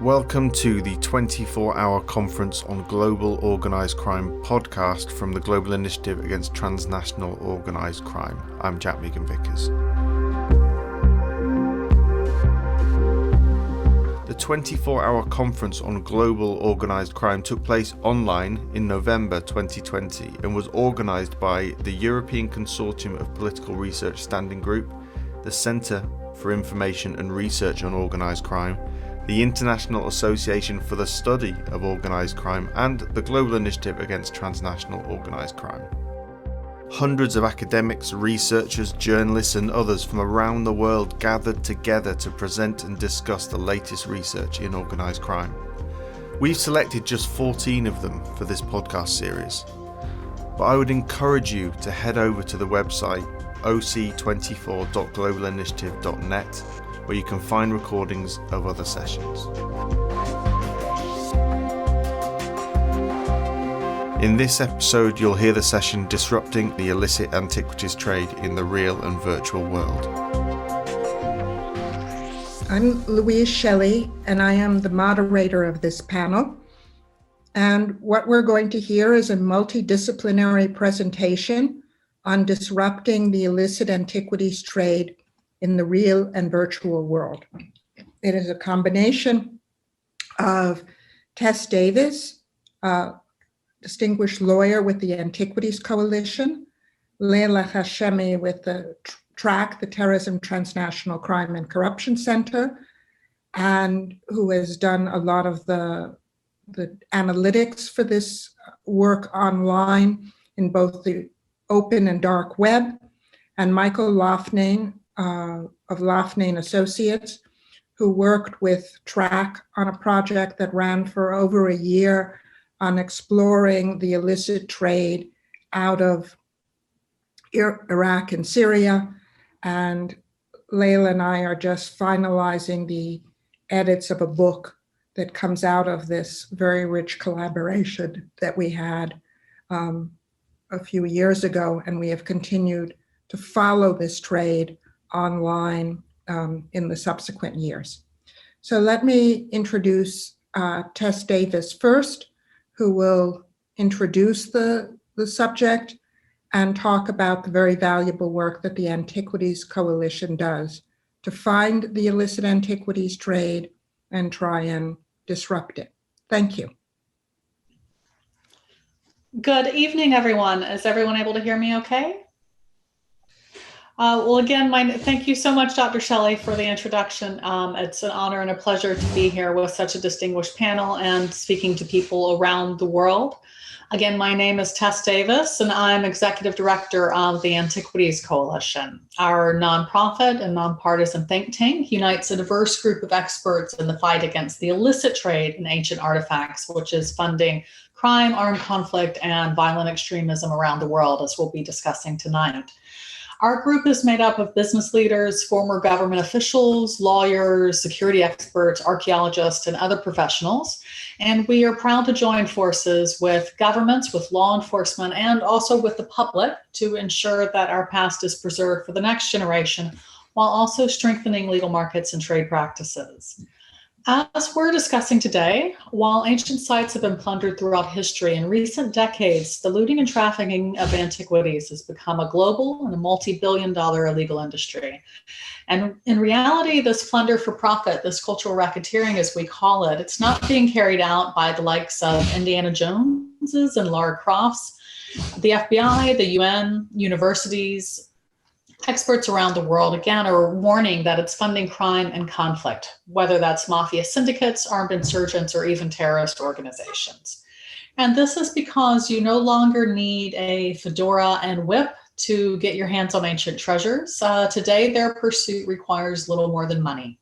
Welcome to the 24-hour conference on global organised crime podcast from the Global Initiative Against Transnational Organised Crime. I'm Jack Megan-Vickers. The 24-hour conference on global organised crime took place online in November 2020 and was organised by the European Consortium of Political Research Standing Group, the Centre for Information and Research on Organised Crime, the International Association for the Study of Organised Crime, and the Global Initiative Against Transnational Organised Crime. Hundreds of academics, researchers, journalists and others from around the world gathered together to present and discuss the latest research in organised crime. We've selected just 14 of them for this podcast series, but I would encourage you to head over to the website oc24.globalinitiative.net where you can find recordings of other sessions. In this episode, you'll hear the session Disrupting the Illicit Antiquities Trade in the Real and Virtual World. I'm Louise Shelley, and I am the moderator of this panel. And what we're going to hear is a multidisciplinary presentation on disrupting the illicit antiquities trade in the real and virtual world. It is a combination of Tess Davis, distinguished lawyer with the Antiquities Coalition, Leila Hashemi with the TRAC, the Terrorism, Transnational Crime and Corruption Center, and who has done a lot of the analytics for this work online in both the open and dark web, and Michael Loughnane, of Loughnane Associates, who worked with TRAC on a project that ran for over a year on exploring the illicit trade out of Iraq and Syria. And Leila and I are just finalizing the edits of a book that comes out of this very rich collaboration that we had a few years ago, and we have continued to follow this trade online in the subsequent years. So let me introduce Tess Davis first, who will introduce the subject and talk about the very valuable work that the Antiquities Coalition does to find the illicit antiquities trade and try and disrupt it. Thank you. Good evening, everyone. Is everyone able to hear me okay? Well, again, thank you so much, Dr. Shelley, for the introduction. It's an honor and a pleasure to be here with such a distinguished panel and speaking to people around the world. Again, my name is Tess Davis, and I'm Executive Director of the Antiquities Coalition. Our nonprofit and nonpartisan think tank unites a diverse group of experts in the fight against the illicit trade in ancient artifacts, which is funding crime, armed conflict, and violent extremism around the world, as we'll be discussing tonight. Our group is made up of business leaders, former government officials, lawyers, security experts, archaeologists, and other professionals. And we are proud to join forces with governments, with law enforcement, and also with the public to ensure that our past is preserved for the next generation, while also strengthening legal markets and trade practices. As we're discussing today, while ancient sites have been plundered throughout history, in recent decades, the looting and trafficking of antiquities has become a global and a multi-billion-dollar illegal industry. And in reality, this plunder for profit, this cultural racketeering, as we call it, it's not being carried out by the likes of Indiana Joneses and Lara Crofts. The FBI, the UN, universities, experts around the world, again, are warning that it's funding crime and conflict, whether that's mafia syndicates, armed insurgents, or even terrorist organizations. And this is because you no longer need a fedora and whip to get your hands on ancient treasures. Today, their pursuit requires little more than money.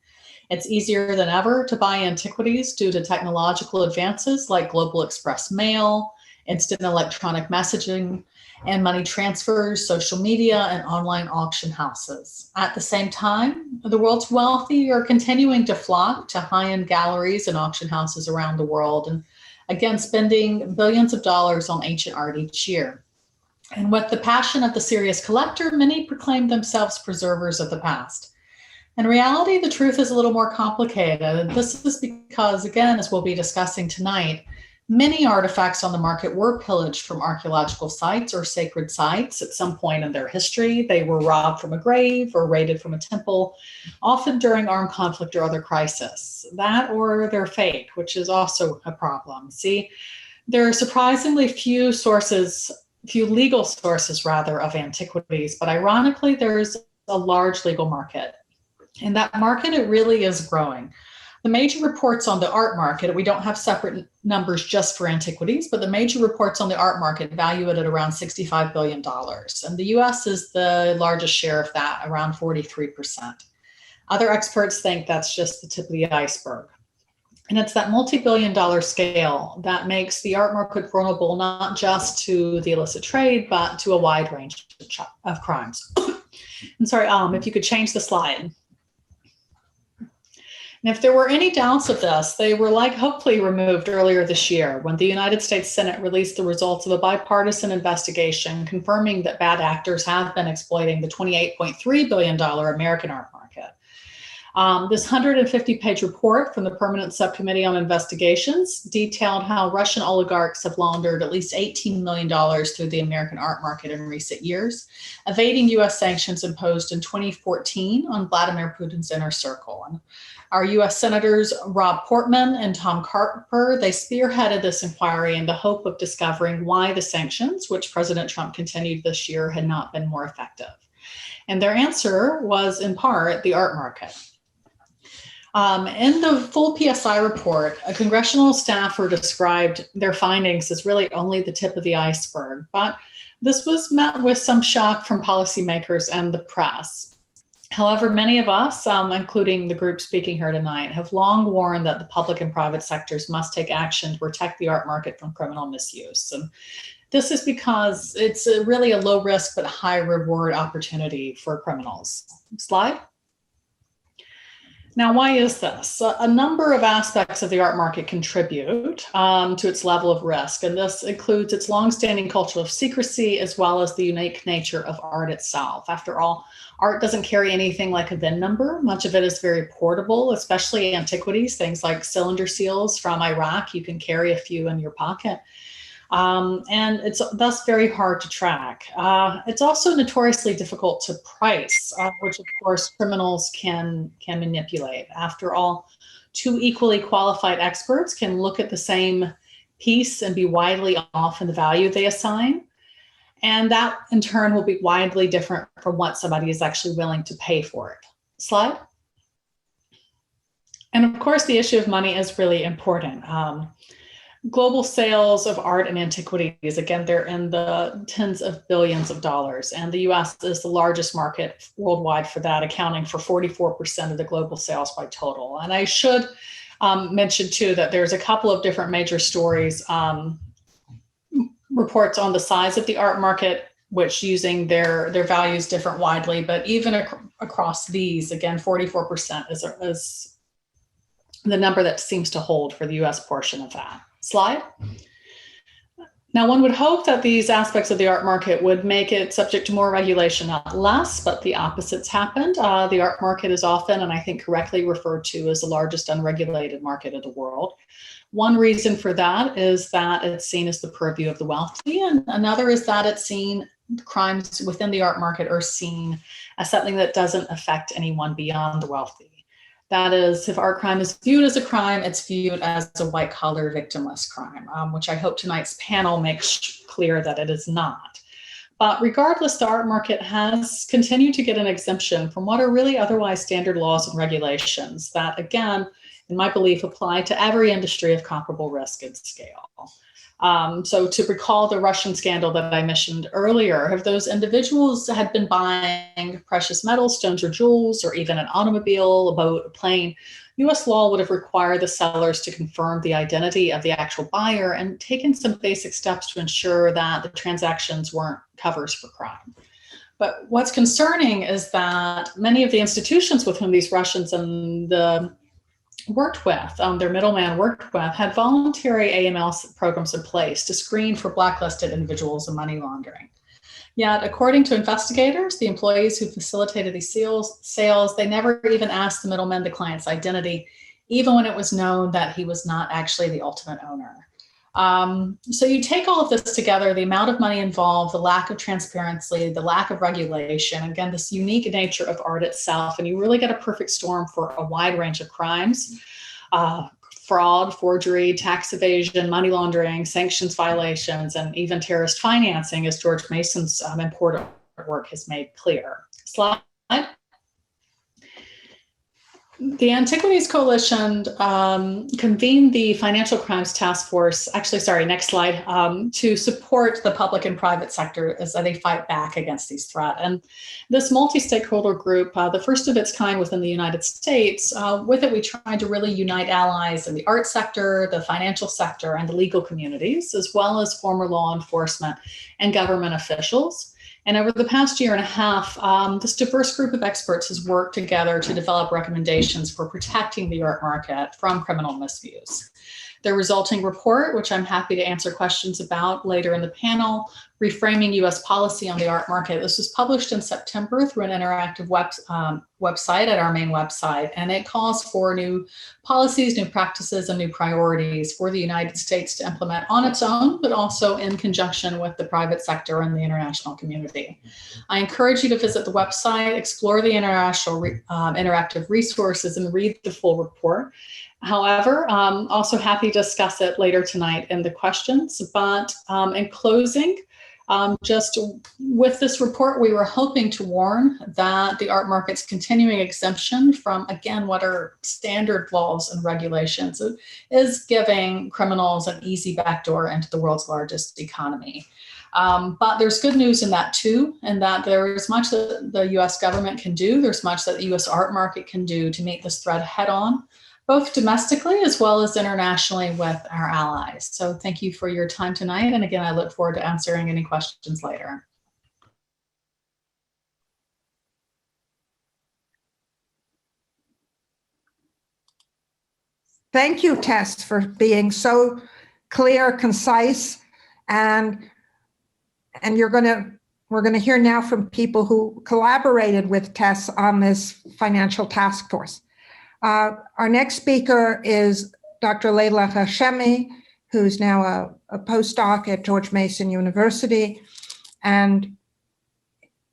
It's easier than ever to buy antiquities due to technological advances like global express mail, instant electronic messaging, and money transfers, social media, and online auction houses. At the same time, the world's wealthy are continuing to flock to high-end galleries and auction houses around the world, and again, spending billions of dollars on ancient art each year. And with the passion of the serious collector, many proclaim themselves preservers of the past. In reality, the truth is a little more complicated. And this is because, again, as we'll be discussing tonight, many artifacts on the market were pillaged from archaeological sites or sacred sites at some point in their history. They were robbed from a grave or raided from a temple, often during armed conflict or other crisis. That or their fate, which is also a problem. See, there are surprisingly few legal sources rather, of antiquities, but ironically, there's a large legal market. And that market, it really is growing. The major reports on the art market, we don't have separate numbers just for antiquities, but the major reports on the art market value it at around $65 billion. And the US is the largest share of that, around 43%. Other experts think that's just the tip of the iceberg. And it's that multi-billion-dollar scale that makes the art market vulnerable not just to the illicit trade, but to a wide range of crimes. I'm sorry, if you could change the slide. And if there were any doubts of this, they were hopefully removed earlier this year when the United States Senate released the results of a bipartisan investigation confirming that bad actors have been exploiting the $28.3 billion American art market. This 150-page report from the Permanent Subcommittee on Investigations detailed how Russian oligarchs have laundered at least $18 million through the American art market in recent years, evading U.S. sanctions imposed in 2014 on Vladimir Putin's inner circle. And our U.S. Senators Rob Portman and Tom Carper, they spearheaded this inquiry in the hope of discovering why the sanctions, which President Trump continued this year, had not been more effective. And their answer was, in part, the art market. In the full PSI report, a congressional staffer described their findings as really only the tip of the iceberg, but this was met with some shock from policymakers and the press. However, many of us, including the group speaking here tonight, have long warned that the public and private sectors must take action to protect the art market from criminal misuse. And this is because it's really a low risk but high reward opportunity for criminals. Slide. Now, why is this? A number of aspects of the art market contribute to its level of risk, and this includes its longstanding culture of secrecy as well as the unique nature of art itself. After all, art doesn't carry anything like a VIN number. Much of it is very portable, especially antiquities, things like cylinder seals from Iraq. You can carry a few in your pocket. And it's thus very hard to track. It's also notoriously difficult to price, which of course criminals can manipulate. After all, two equally qualified experts can look at the same piece and be widely off in the value they assign. And that in turn will be widely different from what somebody is actually willing to pay for it. Slide. And of course, the issue of money is really important. Global sales of art and antiquities, again, they're in the tens of billions of dollars, and the US is the largest market worldwide for that, accounting for 44% of the global sales by total. And I should mention too that there's a couple of different major stories, reports on the size of the art market, which using their values different widely, but even across these, again, 44% is the number that seems to hold for the US portion of that. Slide. Now, one would hope that these aspects of the art market would make it subject to more regulation, not less, but the opposite's happened. The art market is often, and I think correctly, referred to as the largest unregulated market in the world. One reason for that is that it's seen as the purview of the wealthy, and another is that it's seen crimes within the art market are seen as something that doesn't affect anyone beyond the wealthy. That is, if art crime is viewed as a crime, it's viewed as a white-collar, victimless crime, which I hope tonight's panel makes clear that it is not. But regardless, the art market has continued to get an exemption from what are really otherwise standard laws and regulations that, again, in my belief, apply to every industry of comparable risk and scale. So to recall the Russian scandal that I mentioned earlier, if those individuals had been buying precious metals, stones or jewels, or even an automobile, a boat, a plane, US law would have required the sellers to confirm the identity of the actual buyer and taken some basic steps to ensure that the transactions weren't covers for crime. But what's concerning is that many of the institutions with whom these Russians and the worked with, their middleman worked with, had voluntary AML programs in place to screen for blacklisted individuals and money laundering. Yet, according to investigators, the employees who facilitated these sales, they never even asked the middleman the client's identity, even when it was known that he was not actually the ultimate owner. So you take all of this together, the amount of money involved, the lack of transparency, the lack of regulation, again, this unique nature of art itself, and you really get a perfect storm for a wide range of crimes. Fraud, forgery, tax evasion, money laundering, sanctions violations, and even terrorist financing, as George Mason's important work has made clear. Slide. The Antiquities Coalition convened the Financial Crimes Task Force, next slide, to support the public and private sector as they fight back against these threats. And this multi-stakeholder group, the first of its kind within the United States, with it we tried to really unite allies in the art sector, the financial sector, and the legal communities, as well as former law enforcement and government officials. And over the past year and a half, this diverse group of experts has worked together to develop recommendations for protecting the art market from criminal misuse. The resulting report, which I'm happy to answer questions about later in the panel, Reframing U.S. Policy on the Art Market. This was published in September through an interactive website at our main website, and it calls for new policies, new practices, and new priorities for the United States to implement on its own, but also in conjunction with the private sector and the international community. I encourage you to visit the website, explore the international interactive resources, and read the full report. However, I'm also happy to discuss it later tonight in the questions. But in closing, just with this report, we were hoping to warn that the art market's continuing exemption from, again, what are standard laws and regulations is giving criminals an easy backdoor into the world's largest economy. But there's good news in that too, and that there is much that the US government can do. There's much that the US art market can do to meet this threat head on, both domestically as well as internationally with our allies. So thank you for your time tonight. And again, I look forward to answering any questions later. Thank you, Tess, for being so clear, concise, and we're going to hear now from people who collaborated with Tess on this financial task force. Our next speaker is Dr. Leila Hashemi, who's now a postdoc at George Mason University. And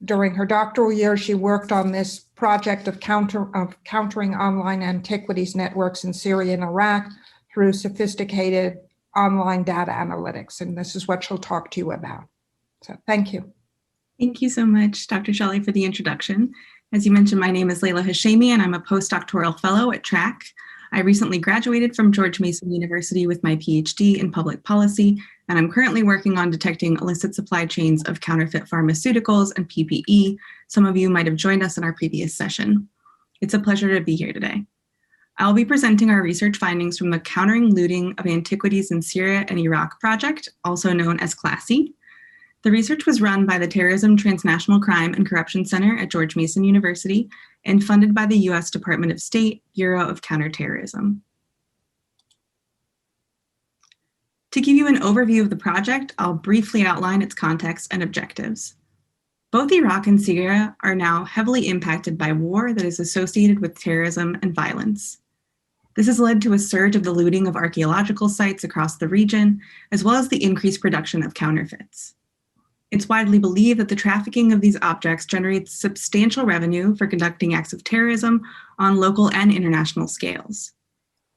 during her doctoral year, she worked on this project of countering online antiquities networks in Syria and Iraq through sophisticated online data analytics. And this is what she'll talk to you about. So thank you. Thank you so much, Dr. Shelley, for the introduction. As you mentioned, my name is Leila Hashemi, and I'm a postdoctoral fellow at TRAC. I recently graduated from George Mason University with my PhD in public policy, and I'm currently working on detecting illicit supply chains of counterfeit pharmaceuticals and PPE. Some of you might have joined us in our previous session. It's a pleasure to be here today. I'll be presenting our research findings from the Countering Looting of Antiquities in Syria and Iraq project, also known as CLASSY. The research was run by the Terrorism, Transnational Crime, and Corruption Center at George Mason University and funded by the U.S. Department of State, Bureau of Counterterrorism. To give you an overview of the project, I'll briefly outline its context and objectives. Both Iraq and Syria are now heavily impacted by war that is associated with terrorism and violence. This has led to a surge of the looting of archaeological sites across the region, as well as the increased production of counterfeits. It's widely believed that the trafficking of these objects generates substantial revenue for conducting acts of terrorism on local and international scales.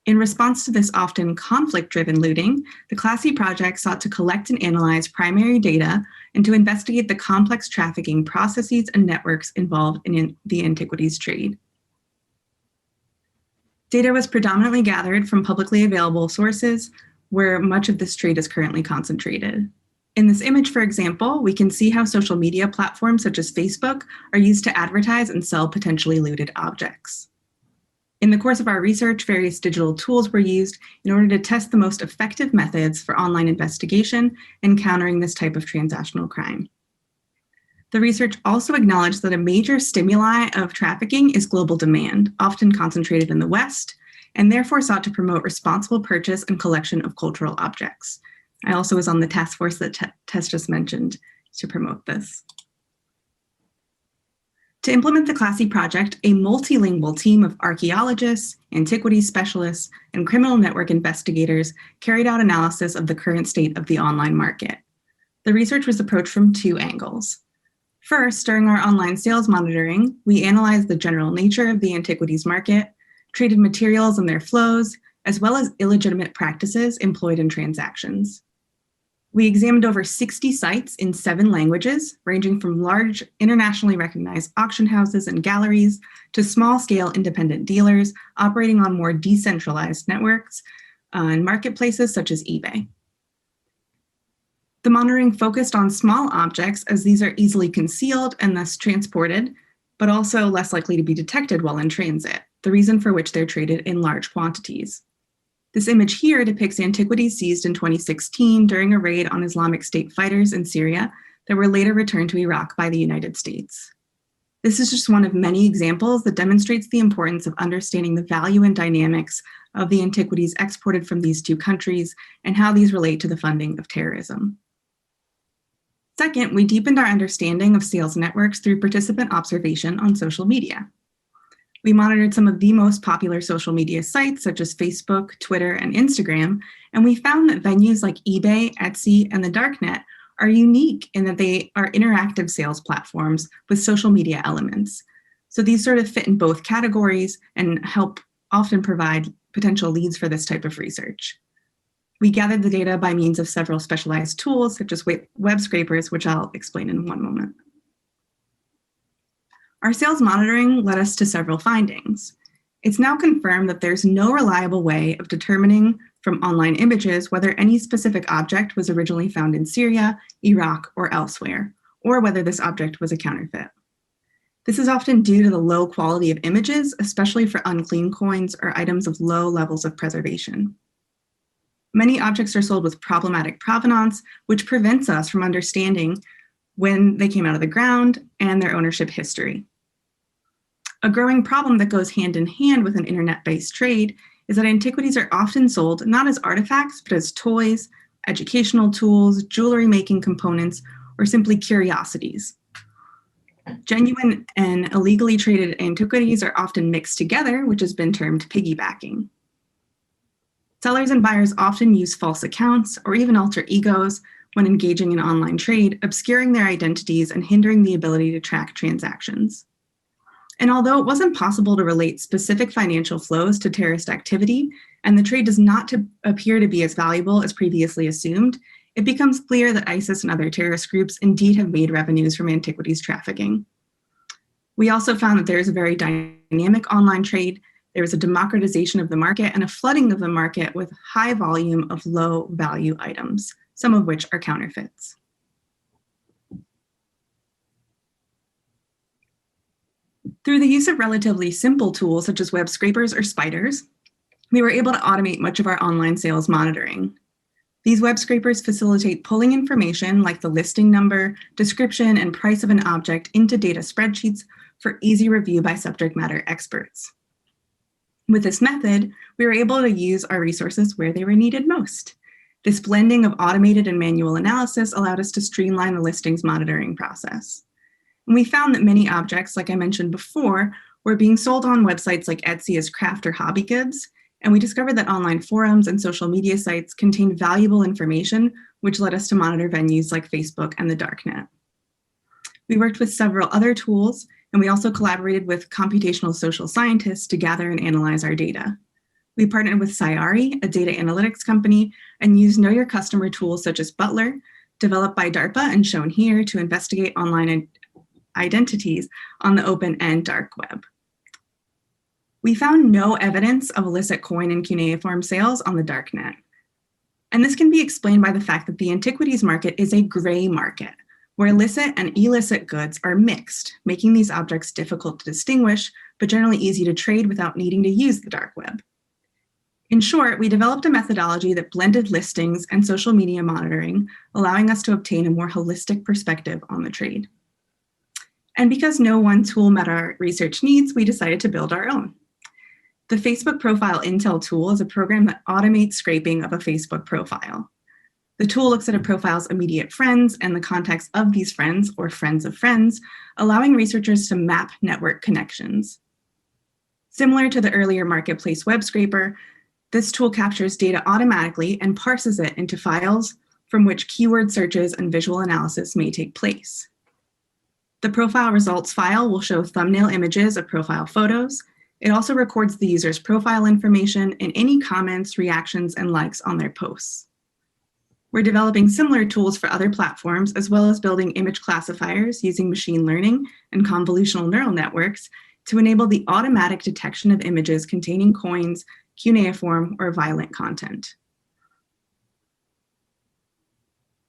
In response to this often conflict-driven looting, the CLASSY project sought to collect and analyze primary data and to investigate the complex trafficking processes and networks involved in the antiquities trade. Data was predominantly gathered from publicly available sources, where much of this trade is currently concentrated. In this image, for example, we can see how social media platforms such as Facebook are used to advertise and sell potentially looted objects. In the course of our research, various digital tools were used in order to test the most effective methods for online investigation and countering this type of transnational crime. The research also acknowledged that a major stimuli of trafficking is global demand, often concentrated in the West, and therefore sought to promote responsible purchase and collection of cultural objects. I also was on the task force that Tess just mentioned to promote this. To implement the Classy project, a multilingual team of archaeologists, antiquities specialists, and criminal network investigators carried out analysis of the current state of the online market. The research was approached from two angles. First, during our online sales monitoring, we analyzed the general nature of the antiquities market, traded materials and their flows, as well as illegitimate practices employed in transactions. We examined over 60 sites in 7 languages, ranging from large internationally recognized auction houses and galleries to small-scale independent dealers operating on more decentralized networks and marketplaces such as eBay. The monitoring focused on small objects as these are easily concealed and thus transported, but also less likely to be detected while in transit, the reason for which they're traded in large quantities. This image here depicts antiquities seized in 2016 during a raid on Islamic State fighters in Syria that were later returned to Iraq by the United States. This is just one of many examples that demonstrates the importance of understanding the value and dynamics of the antiquities exported from these two countries and how these relate to the funding of terrorism. Second, we deepened our understanding of sales networks through participant observation on social media. We monitored some of the most popular social media sites such as Facebook, Twitter, and Instagram, and we found that venues like eBay, Etsy, and the darknet are unique in that they are interactive sales platforms with social media elements. So these sort of fit in both categories and help often provide potential leads for this type of research. We gathered the data by means of several specialized tools such as web scrapers, which I'll explain in one moment. Our sales monitoring led us to several findings. It's now confirmed that there's no reliable way of determining from online images whether any specific object was originally found in Syria, Iraq, or elsewhere, or whether this object was a counterfeit. This is often due to the low quality of images, especially for unclean coins or items of low levels of preservation. Many objects are sold with problematic provenance, which prevents us from understanding when they came out of the ground and their ownership history. A growing problem that goes hand in hand with an internet-based trade is that antiquities are often sold not as artifacts, but as toys, educational tools, jewelry-making components, or simply curiosities. Genuine and illegally traded antiquities are often mixed together, which has been termed piggybacking. Sellers and buyers often use false accounts or even alter egos when engaging in online trade, obscuring their identities and hindering the ability to track transactions. And although it wasn't possible to relate specific financial flows to terrorist activity, and the trade does not appear to be as valuable as previously assumed, it becomes clear that ISIS and other terrorist groups indeed have made revenues from antiquities trafficking. We also found that there is a very dynamic online trade. There is a democratization of the market and a flooding of the market with high volume of low value items, some of which are counterfeits. Through the use of relatively simple tools such as web scrapers or spiders, we were able to automate much of our online sales monitoring. These web scrapers facilitate pulling information like the listing number, description, and price of an object into data spreadsheets for easy review by subject matter experts. With this method, we were able to use our resources where they were needed most. This blending of automated and manual analysis allowed us to streamline the listings monitoring process. And we found that many objects, like I mentioned before, were being sold on websites like Etsy as craft or hobby goods, and we discovered that online forums and social media sites contained valuable information, which led us to monitor venues like Facebook and the darknet. We worked with several other tools, and we also collaborated with computational social scientists to gather and analyze our data. We partnered with Cyari, a data analytics company, and used Know Your Customer tools such as Butler, developed by DARPA and shown here to investigate online identities on the open and dark web. We found no evidence of illicit coin and cuneiform sales on the darknet. And this can be explained by the fact that the antiquities market is a gray market, where illicit and illicit goods are mixed, making these objects difficult to distinguish, but generally easy to trade without needing to use the dark web. In short, we developed a methodology that blended listings and social media monitoring, allowing us to obtain a more holistic perspective on the trade. And because no one tool met our research needs, we decided to build our own. The Facebook Profile Intel tool is a program that automates scraping of a Facebook profile. The tool looks at a profile's immediate friends and the context of these friends or friends of friends, allowing researchers to map network connections. Similar to the earlier marketplace web scraper, this tool captures data automatically and parses it into files from which keyword searches and visual analysis may take place. The profile results file will show thumbnail images of profile photos. It also records the user's profile information and any comments, reactions, and likes on their posts. We're developing similar tools for other platforms, as well as building image classifiers using machine learning and convolutional neural networks to enable the automatic detection of images containing coins, cuneiform, or violent content.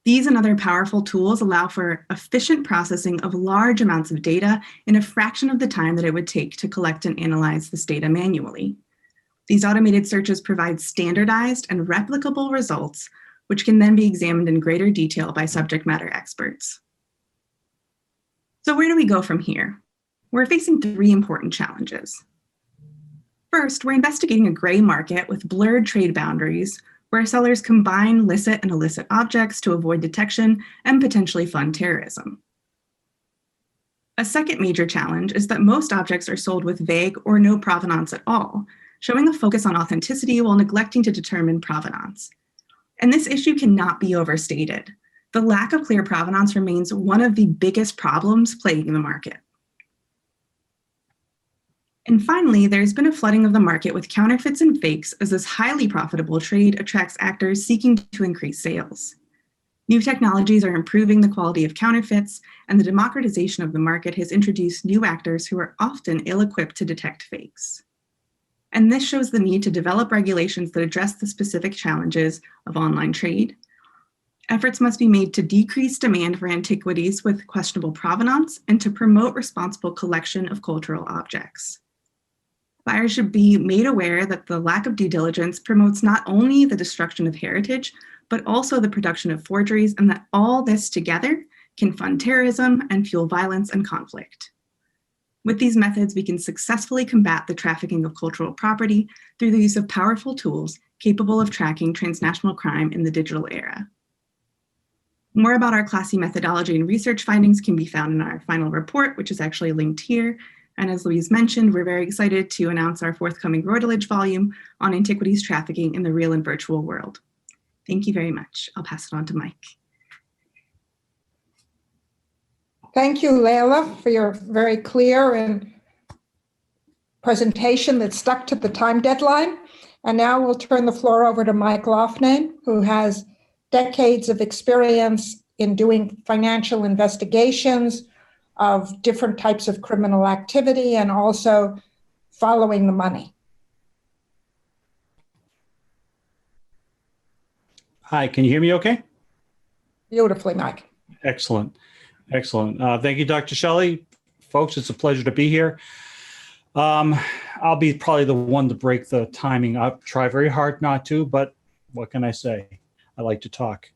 These and other powerful tools allow for efficient processing of large amounts of data in a fraction of the time that it would take to collect and analyze this data manually. These automated searches provide standardized and replicable results, which can then be examined in greater detail by subject matter experts. So where do we go from here? We're facing three important challenges. First, we're investigating a gray market with blurred trade boundaries where sellers combine licit and illicit objects to avoid detection and potentially fund terrorism. A second major challenge is that most objects are sold with vague or no provenance at all, showing a focus on authenticity while neglecting to determine provenance. And this issue cannot be overstated. The lack of clear provenance remains one of the biggest problems plaguing the market. And finally, there's been a flooding of the market with counterfeits and fakes as this highly profitable trade attracts actors seeking to increase sales. New technologies are improving the quality of counterfeits, and the democratization of the market has introduced new actors who are often ill-equipped to detect fakes. And this shows the need to develop regulations that address the specific challenges of online trade. Efforts must be made to decrease demand for antiquities with questionable provenance and to promote responsible collection of cultural objects. Buyers should be made aware that the lack of due diligence promotes not only the destruction of heritage, but also the production of forgeries, and that all this together can fund terrorism and fuel violence and conflict. With these methods, we can successfully combat the trafficking of cultural property through the use of powerful tools capable of tracking transnational crime in the digital era. More about our classy methodology and research findings can be found in our final report, which is actually linked here. And as Louise mentioned, we're very excited to announce our forthcoming royalage volume on antiquities trafficking in the real and virtual world. Thank you very much. I'll pass it on to Mike. Thank you, Leila, for your very clear and presentation that stuck to the time deadline. And now we'll turn the floor over to Mike Loughnane, who has decades of experience in doing financial investigations of different types of criminal activity and also following the money. Hi, can you hear me okay? Beautifully, Mike. Excellent, excellent. Thank you, Dr. Shelley. Folks, it's a pleasure to be here. I'll be probably the one to break the timing. I'll try very hard not to, but what can I say? I like to talk.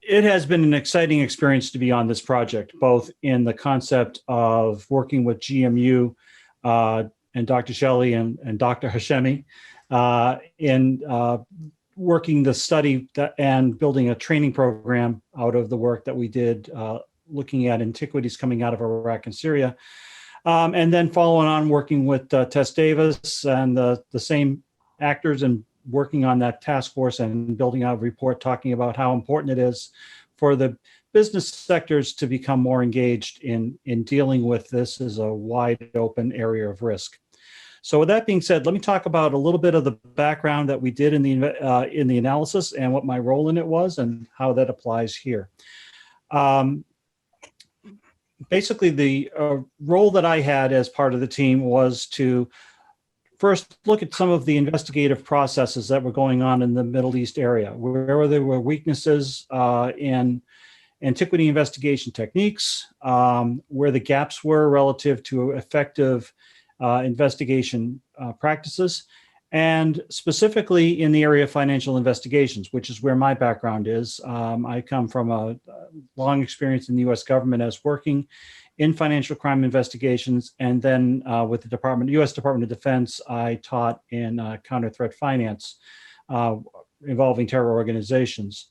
It has been an exciting experience to be on this project, both in the concept of working with GMU and Dr. Shelley and Dr. Hashemi in working the study and building a training program out of the work that we did looking at antiquities coming out of Iraq and Syria. And then following on working with Tess Davis and the same actors and working on that task force and building out a report talking about how important it is for the business sectors to become more engaged in dealing with this as a wide open area of risk. So with that being said, let me talk about a little bit of the background that we did in the analysis and what my role in it was and how that applies here. Basically, the role that I had as part of the team was to first look at some of the investigative processes that were going on in the Middle East area, where there were weaknesses in antiquity investigation techniques, where the gaps were relative to effective investigation practices, and specifically in the area of financial investigations, which is where my background is. I come from a long experience in the U.S. government as working in financial crime investigations, and then with the U.S. Department of Defense, I taught in counter-threat finance, involving terror organizations.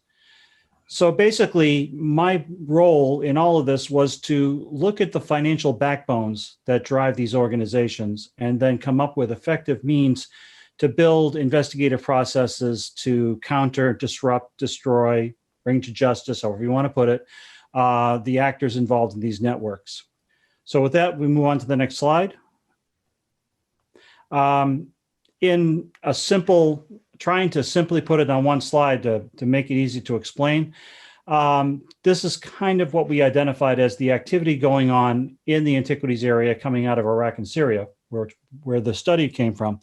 So basically, my role in all of this was to look at the financial backbones that drive these organizations and then come up with effective means to build investigative processes to counter, disrupt, destroy, bring to justice, however you want to put it, the actors involved in these networks. So with that, we move on to the next slide. In a simple, trying to simply put it on one slide to make it easy to explain, this is kind of what we identified as the activity going on in the Antiquities area coming out of Iraq and Syria, where the study came from.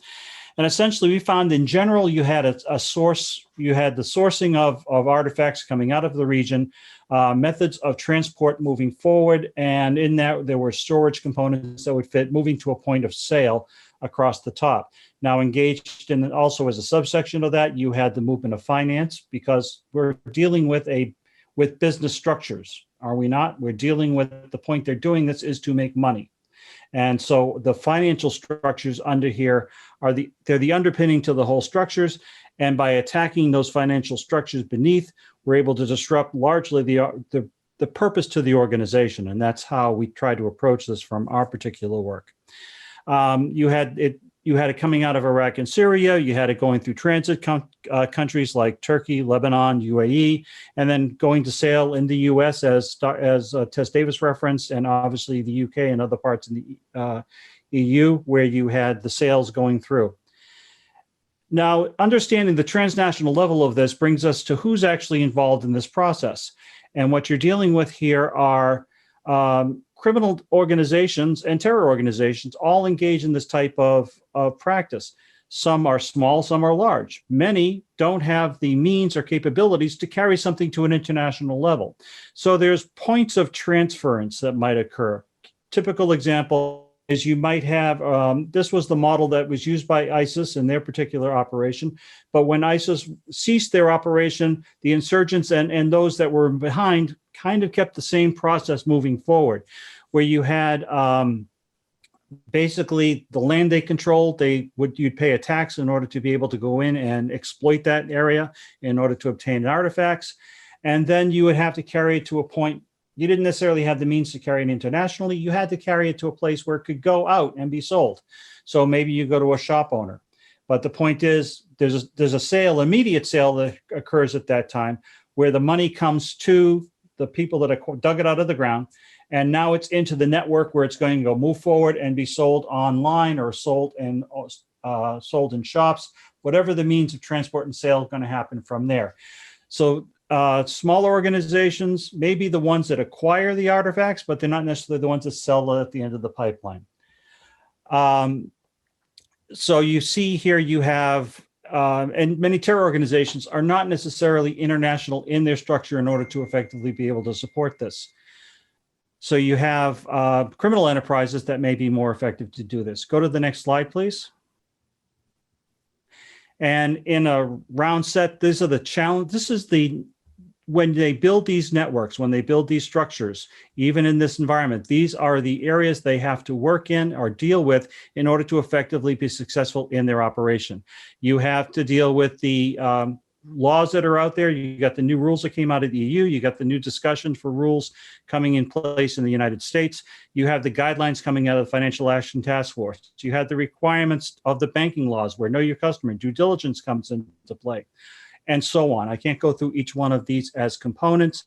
And essentially, we found in general, you had a source, you had the sourcing of artifacts coming out of the region, methods of transport moving forward, and in that there were storage components that would fit moving to a point of sale across the top. Now engaged in also as a subsection of that, you had the movement of finance, because we're dealing with business structures, are we not? We're dealing with the point they're doing this is to make money. And so the financial structures under here they're the underpinning to the whole structures. And by attacking those financial structures beneath, we're able to disrupt largely the purpose to the organization. And that's how we try to approach this from our particular work. You had it coming out of Iraq and Syria. You had it going through transit countries like Turkey, Lebanon, UAE, and then going to sale in the U.S. as Tess Davis referenced, and obviously the UK and other parts in the EU, where you had the sales going through. Now, understanding the transnational level of this brings us to who's actually involved in this process. And what you're dealing with here are criminal organizations and terror organizations all engage in this type of practice. Some are small, some are large. Many don't have the means or capabilities to carry something to an international level. So there's points of transference that might occur. Typical example is you might have, this was the model that was used by ISIS in their particular operation, but when ISIS ceased their operation, the insurgents and those that were behind kind of kept the same process moving forward, where you had basically the land they controlled, you'd pay a tax in order to be able to go in and exploit that area in order to obtain artifacts. And then you would have to carry it to a point. You didn't necessarily have the means to carry it internationally. You had to carry it to a place where it could go out and be sold. So maybe you go to a shop owner. But the point is, there's a sale, immediate sale that occurs at that time, where the money comes to the people that dug it out of the ground. And now it's into the network where it's going to go move forward and be sold online or sold in shops, whatever the means of transport and sale is going to happen from there. So smaller organizations may be the ones that acquire the artifacts, but they're not necessarily the ones that sell it at the end of the pipeline. So you see here you have, and many terror organizations are not necessarily international in their structure in order to effectively be able to support this. So you have criminal enterprises that may be more effective to do this. Go to the next slide, please. And in a round set, these are the challenge. This is when they build these networks, when they build these structures, even in this environment, these are the areas they have to work in or deal with in order to effectively be successful in their operation. You have to deal with the laws that are out there. You got the new rules that came out of the EU. You got the new discussion for rules coming in place in the United States. You have the guidelines coming out of the Financial Action Task Force. You have the requirements of the banking laws where know your customer, due diligence comes into play, and so on. I can't go through each one of these as components,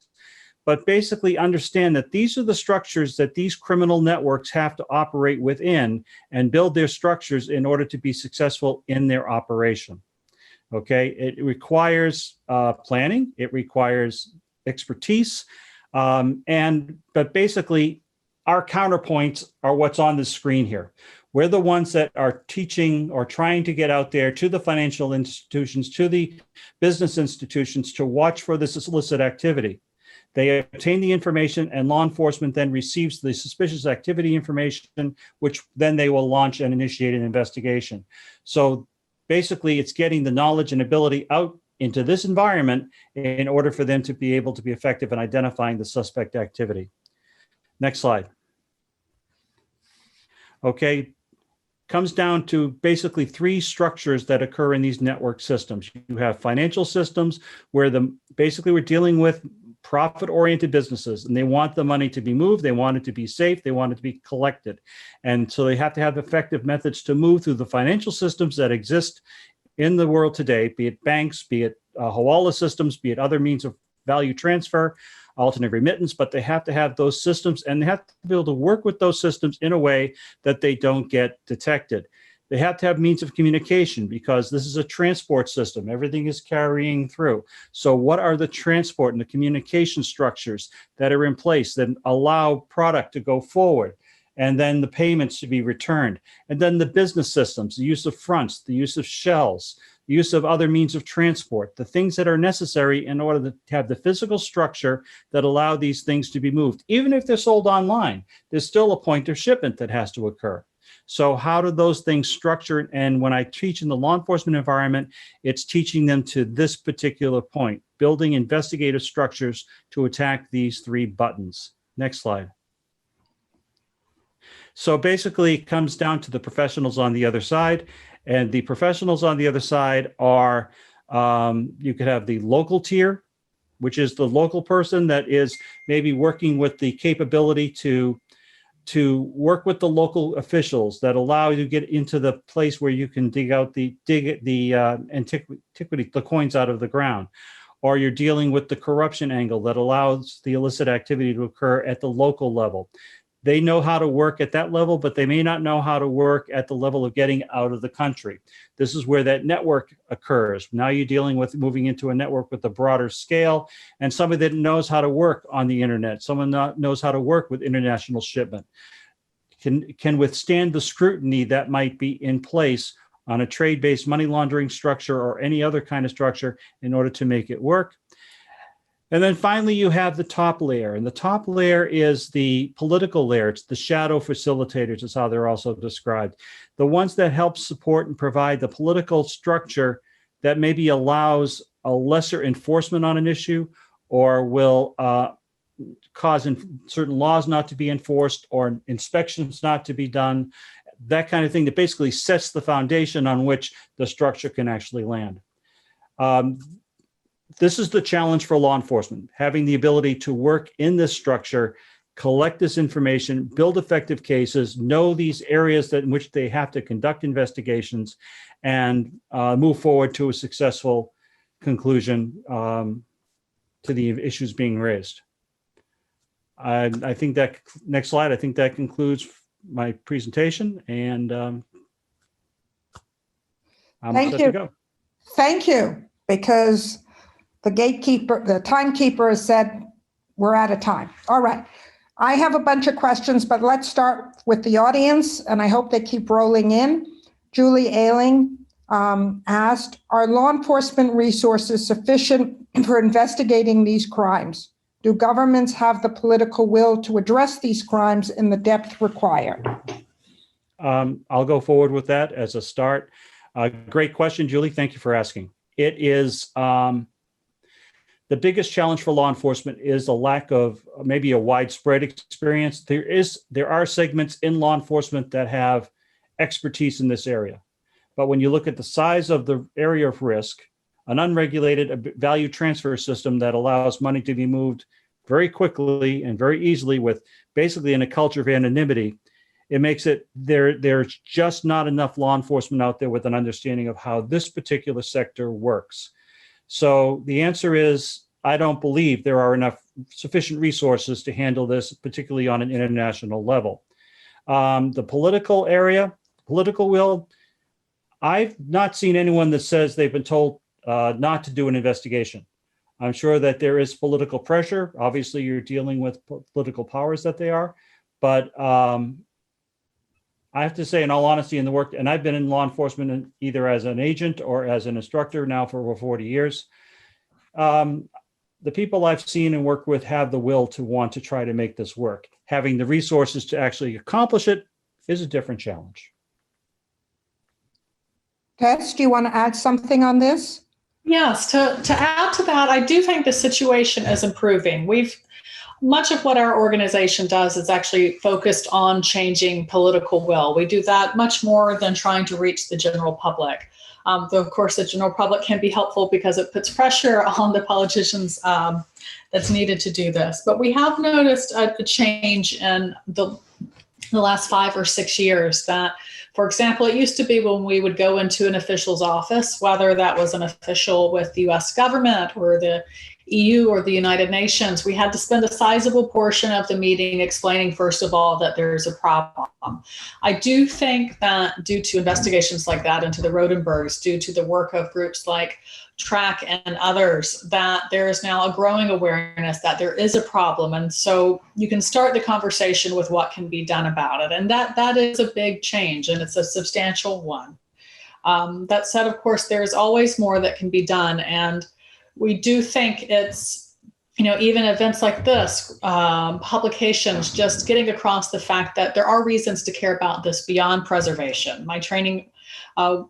but basically understand that these are the structures that these criminal networks have to operate within and build their structures in order to be successful in their operation. Okay, it requires planning, it requires expertise, but basically our counterpoints are what's on the screen here. We're the ones that are teaching or trying to get out there to the financial institutions, to the business institutions to watch for this illicit activity. They obtain the information and law enforcement then receives the suspicious activity information, which then they will launch and initiate an investigation. So basically, it's getting the knowledge and ability out into this environment in order for them to be able to be effective in identifying the suspect activity. Next slide. Okay, comes down to basically three structures that occur in these network systems. You have financial systems where basically we're dealing with profit-oriented businesses, and they want the money to be moved, they want it to be safe, they want it to be collected. And so they have to have effective methods to move through the financial systems that exist in the world today, be it banks, be it hawala systems, be it other means of value transfer, alternate remittance, but they have to have those systems, and they have to be able to work with those systems in a way that they don't get detected. They have to have means of communication because this is a transport system. Everything is carrying through. So what are the transport and the communication structures that are in place that allow product to go forward? And then the payments to be returned. And then the business systems, the use of fronts, the use of shells, the use of other means of transport, the things that are necessary in order to have the physical structure that allow these things to be moved. Even if they're sold online, there's still a point of shipment that has to occur. So how do those things structure? And when I teach in the law enforcement environment, it's teaching them to this particular point, building investigative structures to attack these three buttons. Next slide. So basically it comes down to the professionals on the other side. And the professionals on the other side are, you could have the local tier, which is the local person that is maybe working with the capability to work with the local officials that allow you to get into the place where you can dig antiquity, the coins out of the ground. Or you're dealing with the corruption angle that allows the illicit activity to occur at the local level. They know how to work at that level, but they may not know how to work at the level of getting out of the country. This is where that network occurs. Now you're dealing with moving into a network with a broader scale, and somebody that knows how to work on the internet, someone that knows how to work with international shipment, can withstand the scrutiny that might be in place on a trade-based money laundering structure or any other kind of structure in order to make it work. And then finally, you have the top layer. And the top layer is the political layer. It's the shadow facilitators is how they're also described. The ones that help support and provide the political structure that maybe allows a lesser enforcement on an issue or will cause certain laws not to be enforced or inspections not to be done, that kind of thing that basically sets the foundation on which the structure can actually land. This is the challenge for law enforcement, having the ability to work in this structure, collect this information, build effective cases, know these areas in which they have to conduct investigations, and move forward to a successful conclusion to the issues being raised. I think that, next slide, I think that concludes my presentation, and I'm set to go. Thank you, because the gatekeeper, the timekeeper has said we're out of time. All right. I have a bunch of questions, but let's start with the audience, and I hope they keep rolling in. Julie Ailing asked, are law enforcement resources sufficient for investigating these crimes? Do governments have the political will to address these crimes in the depth required? I'll go forward with that as a start. Great question, Julie. Thank you for asking. It is the biggest challenge for law enforcement is a lack of maybe a widespread experience. There are segments in law enforcement that have expertise in this area. But when you look at the size of the area of risk, an unregulated value transfer system that allows money to be moved very quickly and very easily with basically in a culture of anonymity, it makes it there's just not enough law enforcement out there with an understanding of how this particular sector works. So the answer is, I don't believe there are enough sufficient resources to handle this, particularly on an international level. The political area, political will, I've not seen anyone that says they've been told not to do an investigation. I'm sure that there is political pressure. Obviously, you're dealing with political powers that they are, but I have to say, in all honesty, in the work, and I've been in law enforcement either as an agent or as an instructor now for over 40 years. The people I've seen and worked with have the will to want to try to make this work. Having the resources to actually accomplish it is a different challenge. Tess, do you want to add something on this? Yes, to add to that, I do think the situation is improving. much of what our organization does is actually focused on changing political will. We do that much more than trying to reach the general public. Though, of course, the general public can be helpful because it puts pressure on the politicians that's needed to do this. But we have noticed a change in the last 5 or 6 years that, for example, it used to be when we would go into an official's office, whether that was an official with the US government or the EU or the United Nations, we had to spend a sizable portion of the meeting explaining, first of all, that there's a problem. I do think that due to investigations like that into the Rodenbergs, due to the work of groups like TRAC and others, that there is now a growing awareness that there is a problem. And so you can start the conversation with what can be done about it. And that is a big change, and it's a substantial one. That said, of course, there's always more that can be done. And we do think it's, even events like this, publications, just getting across the fact that there are reasons to care about this beyond preservation. My training,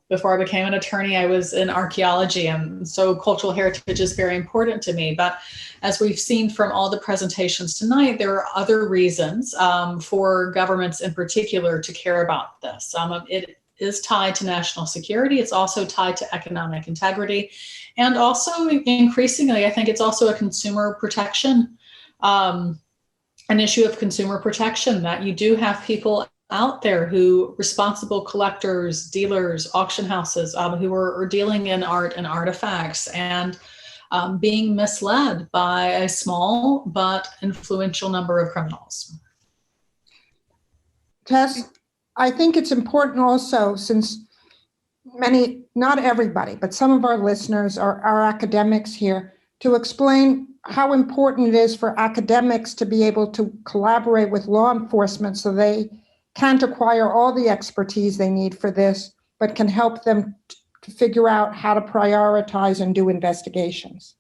before I became an attorney, I was in archaeology, and so cultural heritage is very important to me. But as we've seen from all the presentations tonight, there are other reasons for governments in particular to care about this. It is tied to national security. It's also tied to economic integrity. And also, increasingly, I think it's also a consumer protection, an issue of consumer protection, that you do have people out there who, responsible collectors, dealers, auction houses, who are dealing in art and artifacts and being misled by a small but influential number of criminals. Tess, I think it's important also, since not everybody, but some of our listeners are academics here, to explain how important it is for academics to be able to collaborate with law enforcement so they can't acquire all the expertise they need for this, but can help them to figure out how to prioritize and do investigations.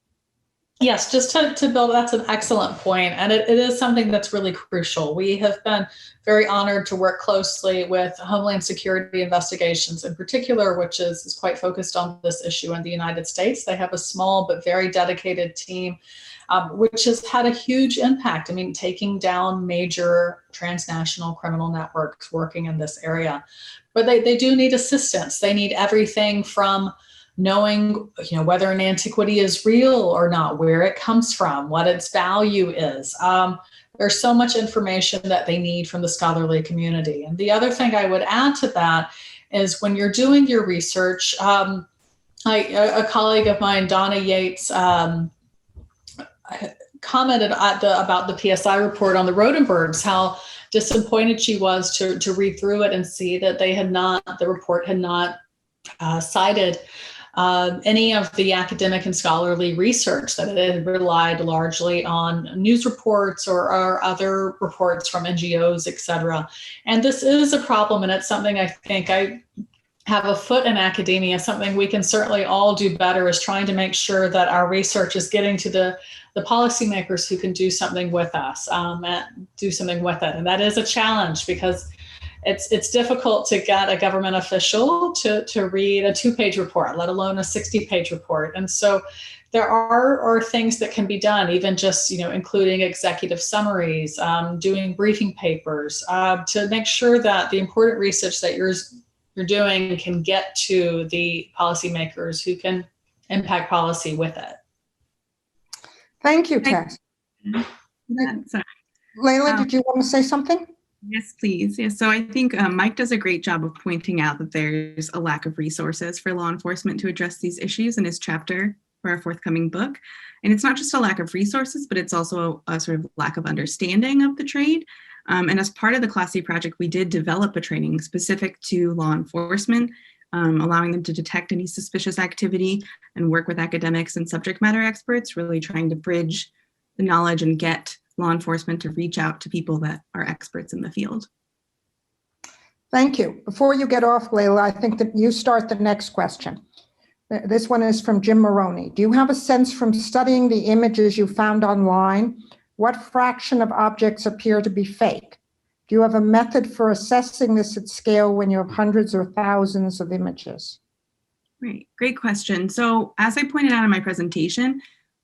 Yes, just to build, that's an excellent point. And it is something that's really crucial. We have been very honored to work closely with Homeland Security Investigations in particular, which is quite focused on this issue in the United States. They have a small but very dedicated team, which has had a huge impact. I mean, taking down major transnational criminal networks working in this area. But they do need assistance. They need everything from knowing, whether an antiquity is real or not, where it comes from, what its value is. There's so much information that they need from the scholarly community. And the other thing I would add to that is when you're doing your research, a colleague of mine, Donna Yates, commented about the PSI report on the Rodenbergs, how disappointed she was to read through it and see that the report had not cited any of the academic and scholarly research, that it had relied largely on news reports or other reports from NGOs, et cetera. And this is a problem, and it's something I think I have a foot in academia. Something we can certainly all do better is trying to make sure that our research is getting to the policymakers who can do something with us, and do something with it. And that is a challenge, because it's difficult to get a government official to read a 2-page report, let alone a 60-page report. And so there are things that can be done, even just, including executive summaries, doing briefing papers, to make sure that the important research that you're doing can get to the policymakers who can impact policy with it. Thank you, Tess. Layla, did you want to say something? Yes, please. Yes. So I think Mike does a great job of pointing out that there's a lack of resources for law enforcement to address these issues in his chapter for our forthcoming book. And it's not just a lack of resources, but it's also a sort of lack of understanding of the trade. And as part of the Class C project, we did develop a training specific to law enforcement, allowing them to detect any suspicious activity and work with academics and subject matter experts, really trying to bridge the knowledge and get law enforcement to reach out to people that are experts in the field. Thank you. Before you get off, Layla, I think that you start the next question. This one is from Jim Maroney. Do you have a sense from studying the images you found online, what fraction of objects appear to be fake? Do you have a method for assessing this at scale when you have hundreds or thousands of images? Right, great question. So as I pointed out in my presentation,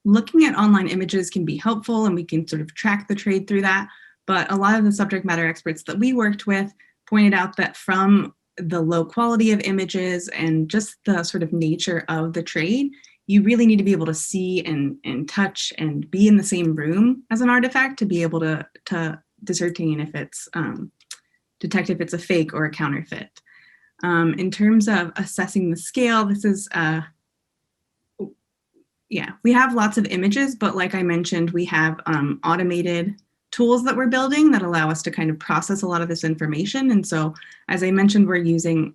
looking at online images can be helpful and we can sort of track the trade through that. But a lot of the subject matter experts that we worked with pointed out that from the low quality of images and just the sort of nature of the trade, you really need to be able to see and touch and be in the same room as an artifact to be able to discern if it's, detect if it's a fake or a counterfeit. In terms of assessing the scale, this is, we have lots of images, but like I mentioned, we have automated tools that we're building that allow us to kind of process a lot of this information. And so, as I mentioned, we're using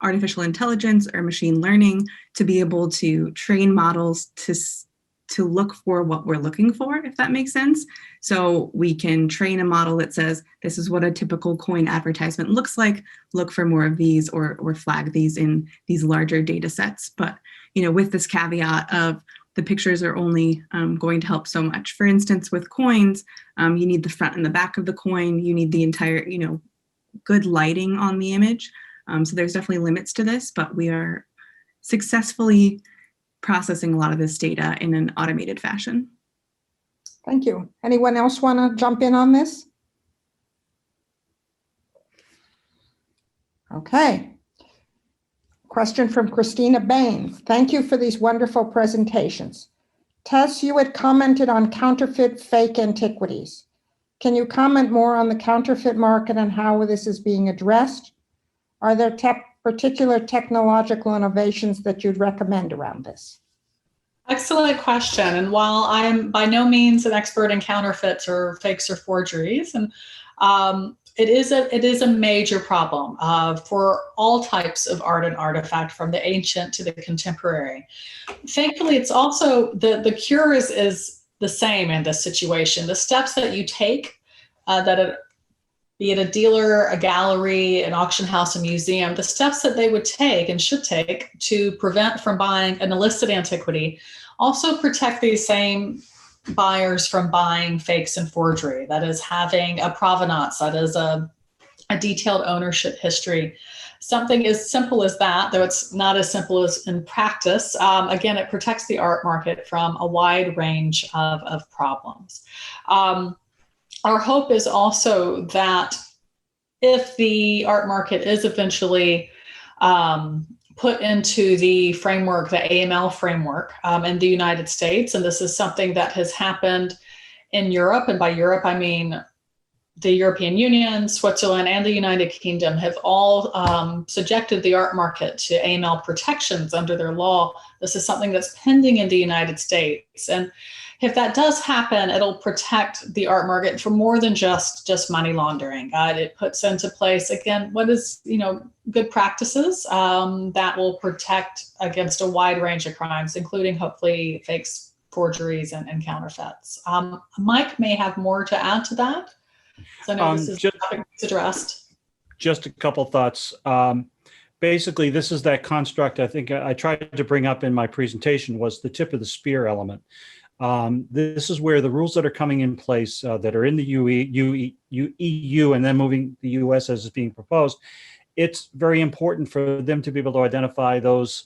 artificial intelligence or machine learning to be able to train models to look for what we're looking for, if that makes sense. So we can train a model that says, this is what a typical coin advertisement looks like, look for more of these or flag these in these larger data sets. But, with this caveat of the pictures are only going to help so much. For instance, with coins, you need the front and the back of the coin. You need the entire, good lighting on the image. So there's definitely limits to this, but we are successfully processing a lot of this data in an automated fashion. Thank you. Anyone else want to jump in on this? Okay. Question from Christina Bain. Thank you for these wonderful presentations. Tess, you had commented on counterfeit fake antiquities. Can you comment more on the counterfeit market and how this is being addressed? Are there particular technological innovations that you'd recommend around this? Excellent question. And while I'm by no means an expert in counterfeits or fakes or forgeries, and it is a major problem for all types of art and artifact, from the ancient to the contemporary. Thankfully, it's also the cure is the same in this situation. The steps that you take, be it a dealer, a gallery, an auction house, a museum, the steps that they would take and should take to prevent from buying an illicit antiquity also protect these same buyers from buying fakes and forgery. That is, having a provenance, that is a detailed ownership history. Something as simple as that, though it's not as simple as in practice, again, it protects the art market from a wide range of problems. Our hope is also that if the art market is eventually put into the framework, the AML framework in the United States, and this is something that has happened in Europe, and by Europe I mean the European Union, Switzerland, and the United Kingdom have all subjected the art market to AML protections under their law. This is something that's pending in the United States. And if that does happen, it'll protect the art market for more than just money laundering. It puts into place, again, what is, good practices that will protect against a wide range of crimes, including hopefully fakes, forgeries, and counterfeits. Mike may have more to add to that. So I know this is addressed. Just a couple thoughts. Basically, this is that construct I think I tried to bring up in my presentation, was the tip of the spear element. This is where the rules that are coming in place that are in the EU and then moving the US as is being proposed, it's very important for them to be able to identify those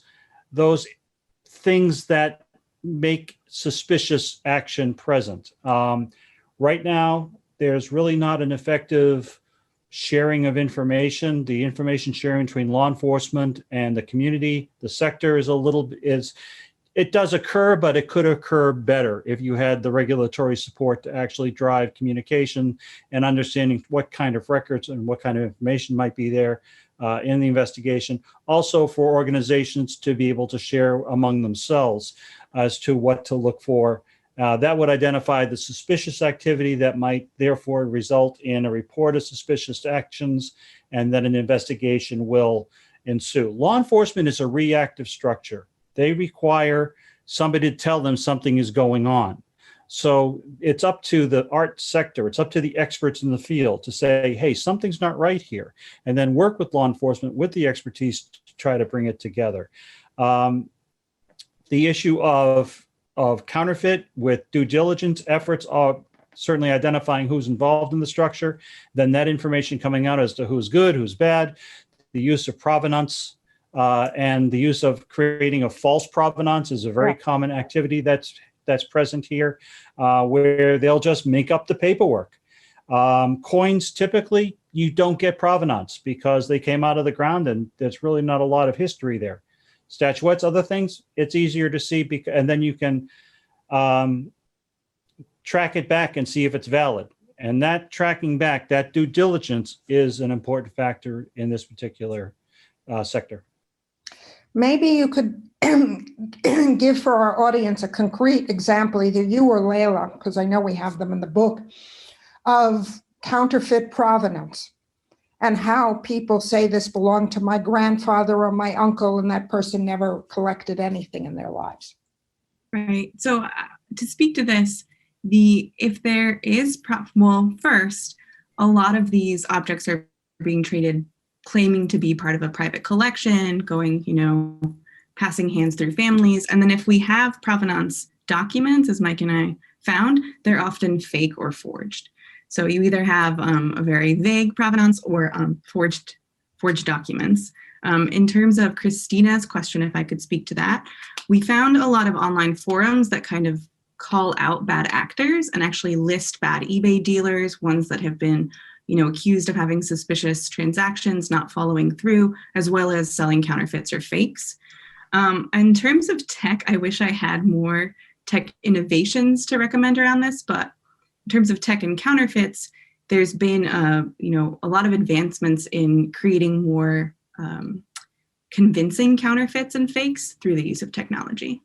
things that make suspicious action present. Right now, there's really not an effective sharing of information. The information sharing between law enforcement and the community, the sector it does occur, but it could occur better if you had the regulatory support to actually drive communication and understanding what kind of records and what kind of information might be there in the investigation. Also for organizations to be able to share among themselves as to what to look for. That would identify the suspicious activity that might therefore result in a report of suspicious actions, and then an investigation will ensue. Law enforcement is a reactive structure. They require somebody to tell them something is going on. So it's up to the art sector, it's up to the experts in the field to say, hey, something's not right here, and then work with law enforcement with the expertise to try to bring it together. The issue of counterfeit with due diligence efforts are certainly identifying who's involved in the structure, then that information coming out as to who's good, who's bad, the use of provenance, and the use of creating a false provenance is a very common activity that's that's present here, where they'll just make up the paperwork. Coins, typically, you don't get provenance because they came out of the ground and there's really not a lot of history there. Statuettes, other things, it's easier to see, and then you can track it back and see if it's valid. And that tracking back, that due diligence is an important factor in this particular sector. Maybe you could give for our audience a concrete example, either you or Layla, because I know we have them in the book, of counterfeit provenance and how people say this belonged to my grandfather or my uncle, and that person never collected anything in their lives. Right. So to speak to this, if there is, first, a lot of these objects are being treated, claiming to be part of a private collection, going, passing hands through families. And then if we have provenance documents, as Mike and I found, they're often fake or forged. So you either have a very vague provenance or forged documents. In terms of Christina's question, if I could speak to that, we found a lot of online forums that kind of call out bad actors and actually list bad eBay dealers, ones that have been accused of having suspicious transactions, not following through, as well as selling counterfeits or fakes. In terms of tech, I wish I had more tech innovations to recommend around this, but in terms of tech and counterfeits, there's been a lot of advancements in creating more convincing counterfeits and fakes through the use of technology.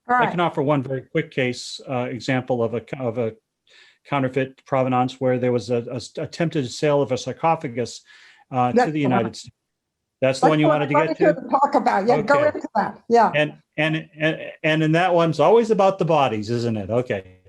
All right. I can offer one very quick case example of a counterfeit provenance where there was a attempted sale of a sarcophagus to the United States. That's the one you wanted to get to? Talk about. Yeah, okay. Go into that. Yeah. And in that one's always about the bodies, isn't it? Okay.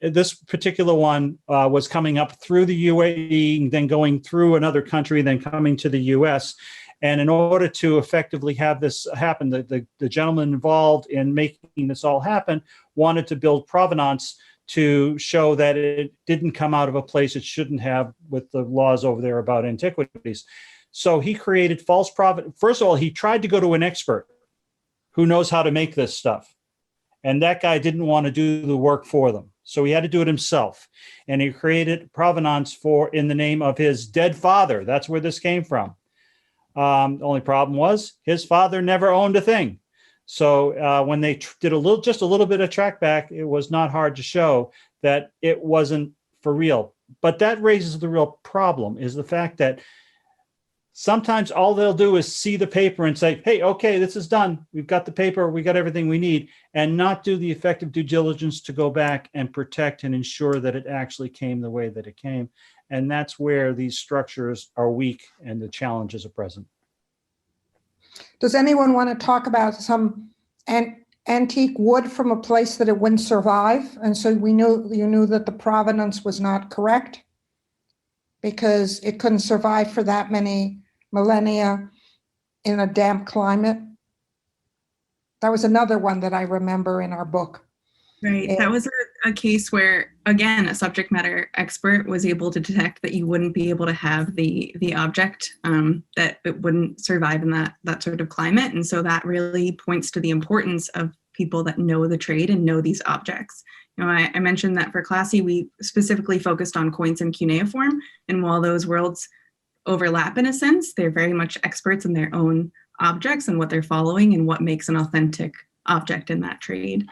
This particular one was coming up through the UAE, then going through another country, then coming to the US. And in order to effectively have this happen, the gentleman involved in making this all happen wanted to build provenance to show that it didn't come out of a place it shouldn't have with the laws over there about antiquities. So he created false provenance. First of all, he tried to go to an expert who knows how to make this stuff. And that guy didn't want to do the work for them. So he had to do it himself. And he created provenance in the name of his dead father. That's where this came from. The only problem was his father never owned a thing. So when they did just a little bit of track back, it was not hard to show that it wasn't for real. But that raises the real problem, is the fact that sometimes all they'll do is see the paper and say, hey, okay, this is done. We've got the paper. We got everything we need, and not do the effective due diligence to go back and protect and ensure that it actually came the way that it came. And that's where these structures are weak and the challenges are present. Does anyone want to talk about some antique wood from a place that it wouldn't survive? And so you knew that the provenance was not correct because it couldn't survive for that many millennia in a damp climate. That was another one that I remember in our book. Right. That was a case where, again, a subject matter expert was able to detect that you wouldn't be able to have the object, that it wouldn't survive in that sort of climate. And so that really points to the importance of people that know the trade and know these objects. I mentioned that for Classy, we specifically focused on coins and cuneiform. And while those worlds overlap in a sense, they're very much experts in their own objects and what they're following and what makes an authentic object in that trade.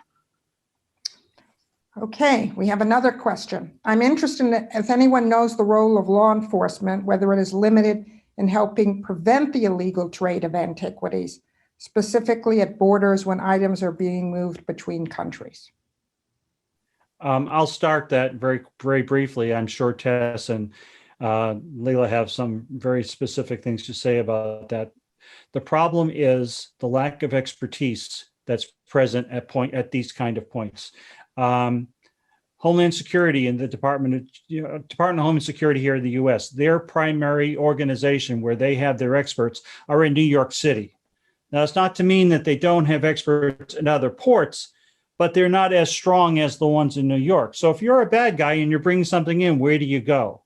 Okay, we have another question. I'm interested in if anyone knows the role of law enforcement, whether it is limited in helping prevent the illegal trade of antiquities, specifically at borders when items are being moved between countries. I'll start that very, very briefly. I'm sure Tess and Leila have some very specific things to say about that. The problem is the lack of expertise that's present at these kind of points. Homeland Security and the Department of Homeland Security here in the U.S., their primary organization where they have their experts are in New York City. Now, it's not to mean that they don't have experts in other ports, but they're not as strong as the ones in New York. So if you're a bad guy and you're bringing something in, where do you go?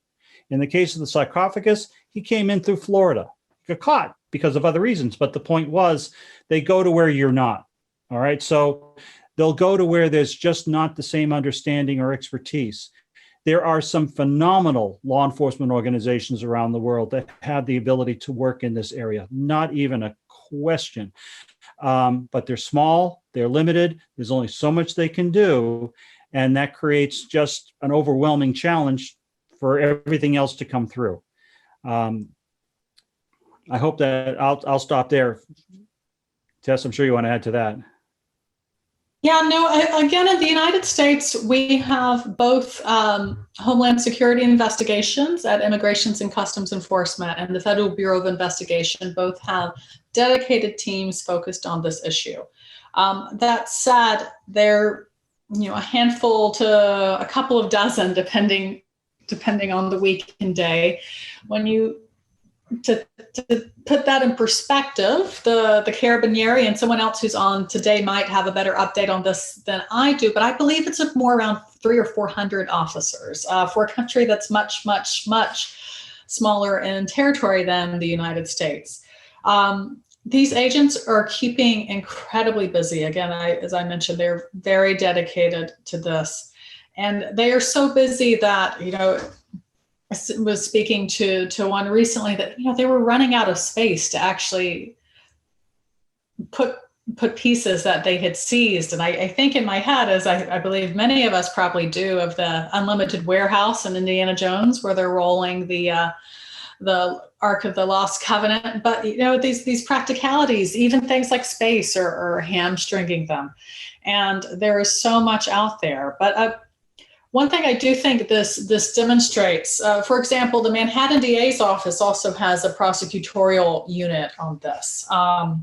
In the case of the sarcophagus, he came in through Florida. He got caught because of other reasons, but the point was they go to where you're not. All right. So they'll go to where there's just not the same understanding or expertise. There are some phenomenal law enforcement organizations around the world that have the ability to work in this area, not even a question. But they're small, they're limited, there's only so much they can do, and that creates just an overwhelming challenge for everything else to come through. I hope that I'll stop there. Tess, I'm sure you want to add to that. Yeah, no, again, in the United States, we have both Homeland Security investigations at Immigrations and Customs Enforcement and the Federal Bureau of Investigation both have dedicated teams focused on this issue. That said, they're a handful to a couple of dozen, depending on the week and day. When you to put that in perspective, the Carabinieri and someone else who's on today might have a better update on this than I do, but I believe it's more around 300 or 400 officers for a country that's much, much, much smaller in territory than the United States. These agents are keeping incredibly busy. Again, as I mentioned, they're very dedicated to this. And they are so busy that, I was speaking to one recently that they were running out of space to actually put pieces that they had seized. And I think in my head, as I believe many of us probably do, of the Unlimited Warehouse in Indiana Jones, where they're rolling the Ark of the Lost Covenant. But these practicalities, even things like space, are hamstringing them. And there is so much out there. But one thing I do think this demonstrates, for example, the Manhattan DA's office also has a prosecutorial unit on this. A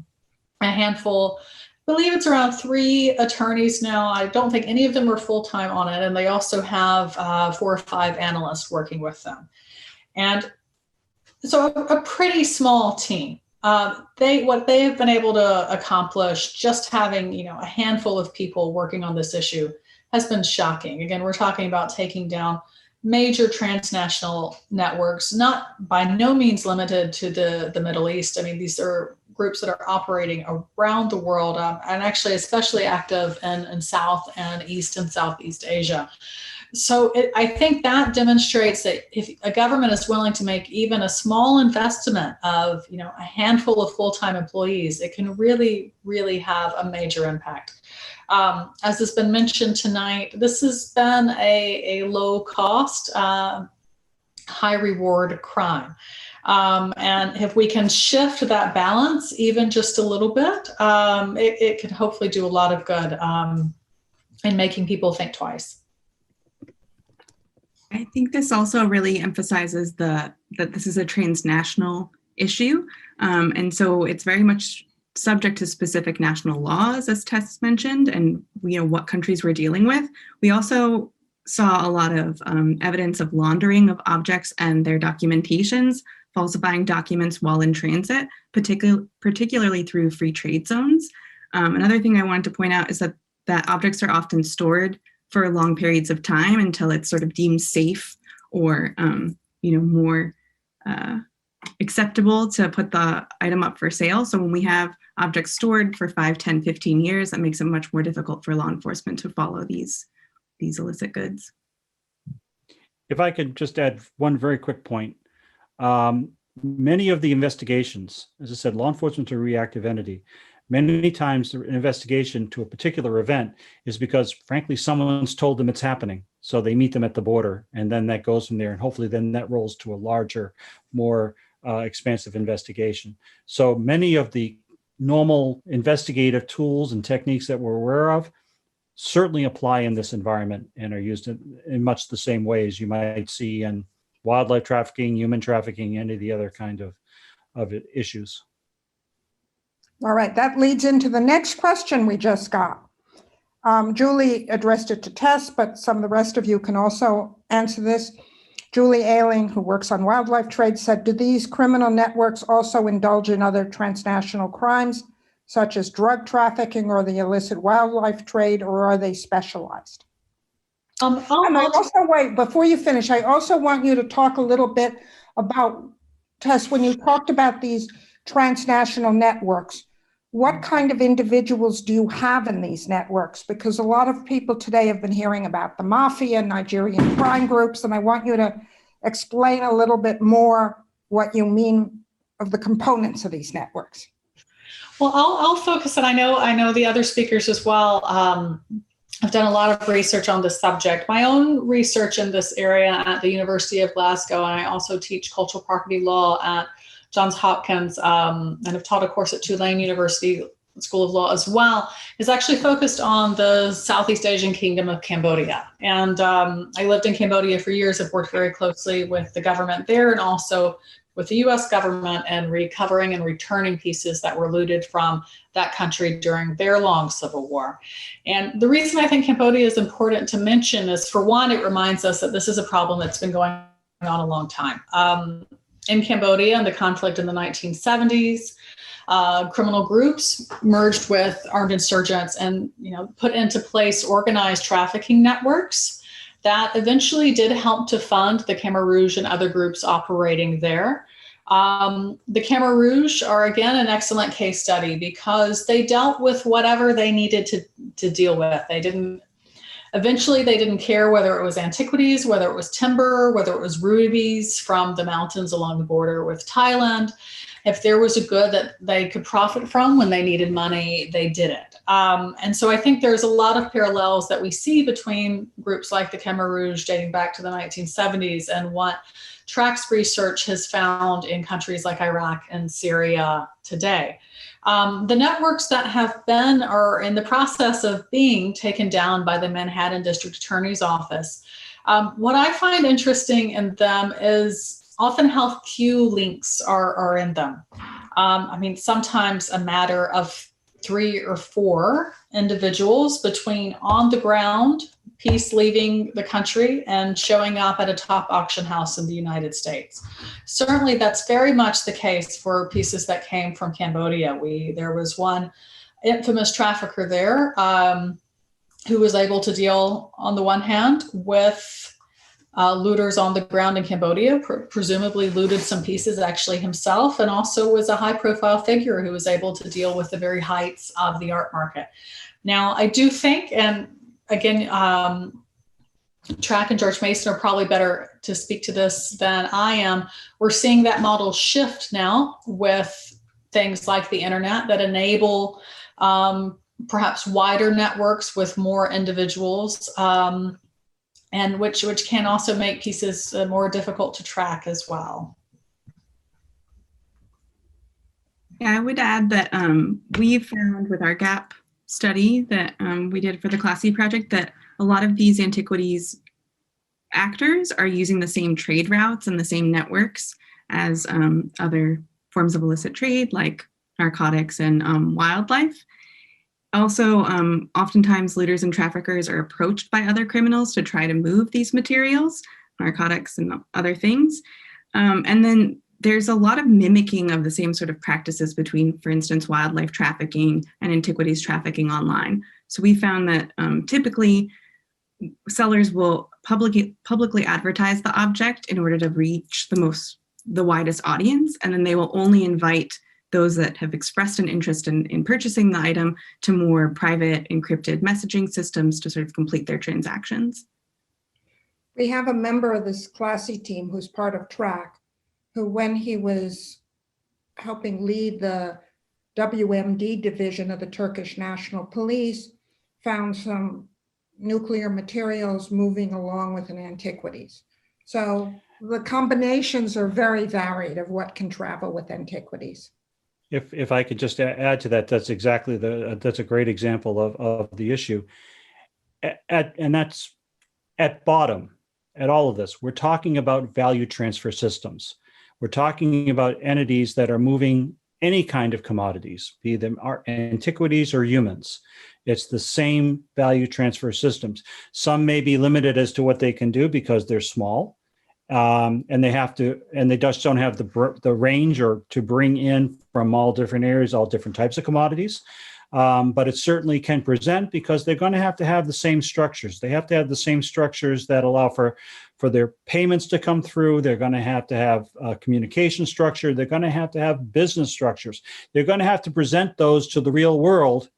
handful, I believe it's around 3 attorneys now. I don't think any of them are full-time on it. And they also have 4 or 5 analysts working with them. And so a pretty small team. What they have been able to accomplish just having, a handful of people working on this issue has been shocking. Again, we're talking about taking down major transnational networks, not by no means limited to the Middle East. I mean, these are groups that are operating around the world and actually especially active in South and East and Southeast Asia. So I think that demonstrates that if a government is willing to make even a small investment of, a handful of full-time employees, it can really, really have a major impact. As has been mentioned tonight, this has been a low-cost, high-reward crime. And if we can shift that balance even just a little bit, it can hopefully do a lot of good in making people think twice. I think this also really emphasizes that this is a transnational issue. And so it's very much subject to specific national laws, as Tess mentioned, and what countries we're dealing with. We also saw a lot of evidence of laundering of objects and their documentations, falsifying documents while in transit, particularly through free trade zones. Another thing I wanted to point out is that objects are often stored for long periods of time until it's sort of deemed safe or more acceptable to put the item up for sale. So when we have objects stored for 5, 10, 15 years, that makes it much more difficult for law enforcement to follow these illicit goods. If I could just add one very quick point. Many of the investigations, as I said, law enforcement is a reactive entity. Many times an investigation to a particular event is because, frankly, someone's told them it's happening. So they meet them at the border, and then that goes from there. And hopefully then that rolls to a larger, more expansive investigation. So many of the normal investigative tools and techniques that we're aware of certainly apply in this environment and are used in much the same way as you might see in wildlife trafficking, human trafficking, any of the other kind of issues. All right, that leads into the next question we just got. Julie addressed it to Tess, but some of the rest of you can also answer this. Julie Ailing, who works on wildlife trade, said, do these criminal networks also indulge in other transnational crimes, such as drug trafficking or the illicit wildlife trade, or are they specialized? And I also, wait, before you finish, I also want you to talk a little bit about, Tess, when you talked about these transnational networks, what kind of individuals do you have in these networks? Because a lot of people today have been hearing about the mafia, Nigerian crime groups, and I want you to explain a little bit more what you mean of the components of these networks. Well, I'll focus, and I know the other speakers as well. I've done a lot of research on this subject. My own research in this area at the University of Glasgow, and I also teach cultural property law at Johns Hopkins, and have taught a course at Tulane University School of Law as well, is actually focused on the Southeast Asian Kingdom of Cambodia. And I lived in Cambodia for years. I've worked very closely with the government there and also with the US government and recovering and returning pieces that were looted from that country during their long civil war. And the reason I think Cambodia is important to mention is, for one, it reminds us that this is a problem that's been going on a long time. In Cambodia, in the conflict in the 1970s, criminal groups merged with armed insurgents and put into place organized trafficking networks that eventually did help to fund the Khmer Rouge and other groups operating there. The Khmer Rouge are, again, an excellent case study because they dealt with whatever they needed to deal with. Eventually, they didn't care whether it was antiquities, whether it was timber, whether it was rubies from the mountains along the border with Thailand. If there was a good that they could profit from when they needed money, they did it. And so I think there's a lot of parallels that we see between groups like the Khmer Rouge dating back to the 1970s and what TRAC's research has found in countries like Iraq and Syria today. The networks that have been or in the process of being taken down by the Manhattan District Attorney's Office, what I find interesting in them is often health Q links are in them. Sometimes a matter of 3 or 4 individuals between on the ground, piece leaving the country and showing up at a top auction house in the United States. Certainly that's very much the case for pieces that came from Cambodia. There was one infamous trafficker there who was able to deal, on the one hand, with looters on the ground in Cambodia, presumably looted some pieces actually himself, and also was a high-profile figure who was able to deal with the very heights of the art market. Now, I do think, and again, Track and George Mason are probably better to speak to this than I am. We're seeing that model shift now with things like the internet that enable perhaps wider networks with more individuals, and which can also make pieces more difficult to track as well. Yeah, I would add that we found with our GAP study that we did for the Class C project that a lot of these antiquities actors are using the same trade routes and the same networks as other forms of illicit trade like narcotics and wildlife. Also, oftentimes looters and traffickers are approached by other criminals to try to move these materials, narcotics and other things. And then there's a lot of mimicking of the same sort of practices between, for instance, wildlife trafficking and antiquities trafficking online. So we found that typically sellers will publicly advertise the object in order to reach the widest audience, and then they will only invite those that have expressed an interest in purchasing the item to more private encrypted messaging systems to sort of complete their transactions. We have a member of this Class C team who's part of TRAC, who, when he was helping lead the WMD division of the Turkish National Police, found some nuclear materials moving along with an antiquities. So the combinations are very varied of what can travel with antiquities. If I could just add to that, that's exactly that's a great example of the issue. And that's at bottom, at all of this, we're talking about value transfer systems. We're talking about entities that are moving any kind of commodities, be them antiquities or humans. It's the same value transfer systems. Some may be limited as to what they can do because they're small, and they just don't have the range or to bring in from all different areas, all different types of commodities. but it certainly can present because they're going to have the same structures. They have to have the same structures that allow for their payments to come through. They're going to have a communication structure. They're going to have business structures. They're going to have to present those to the real world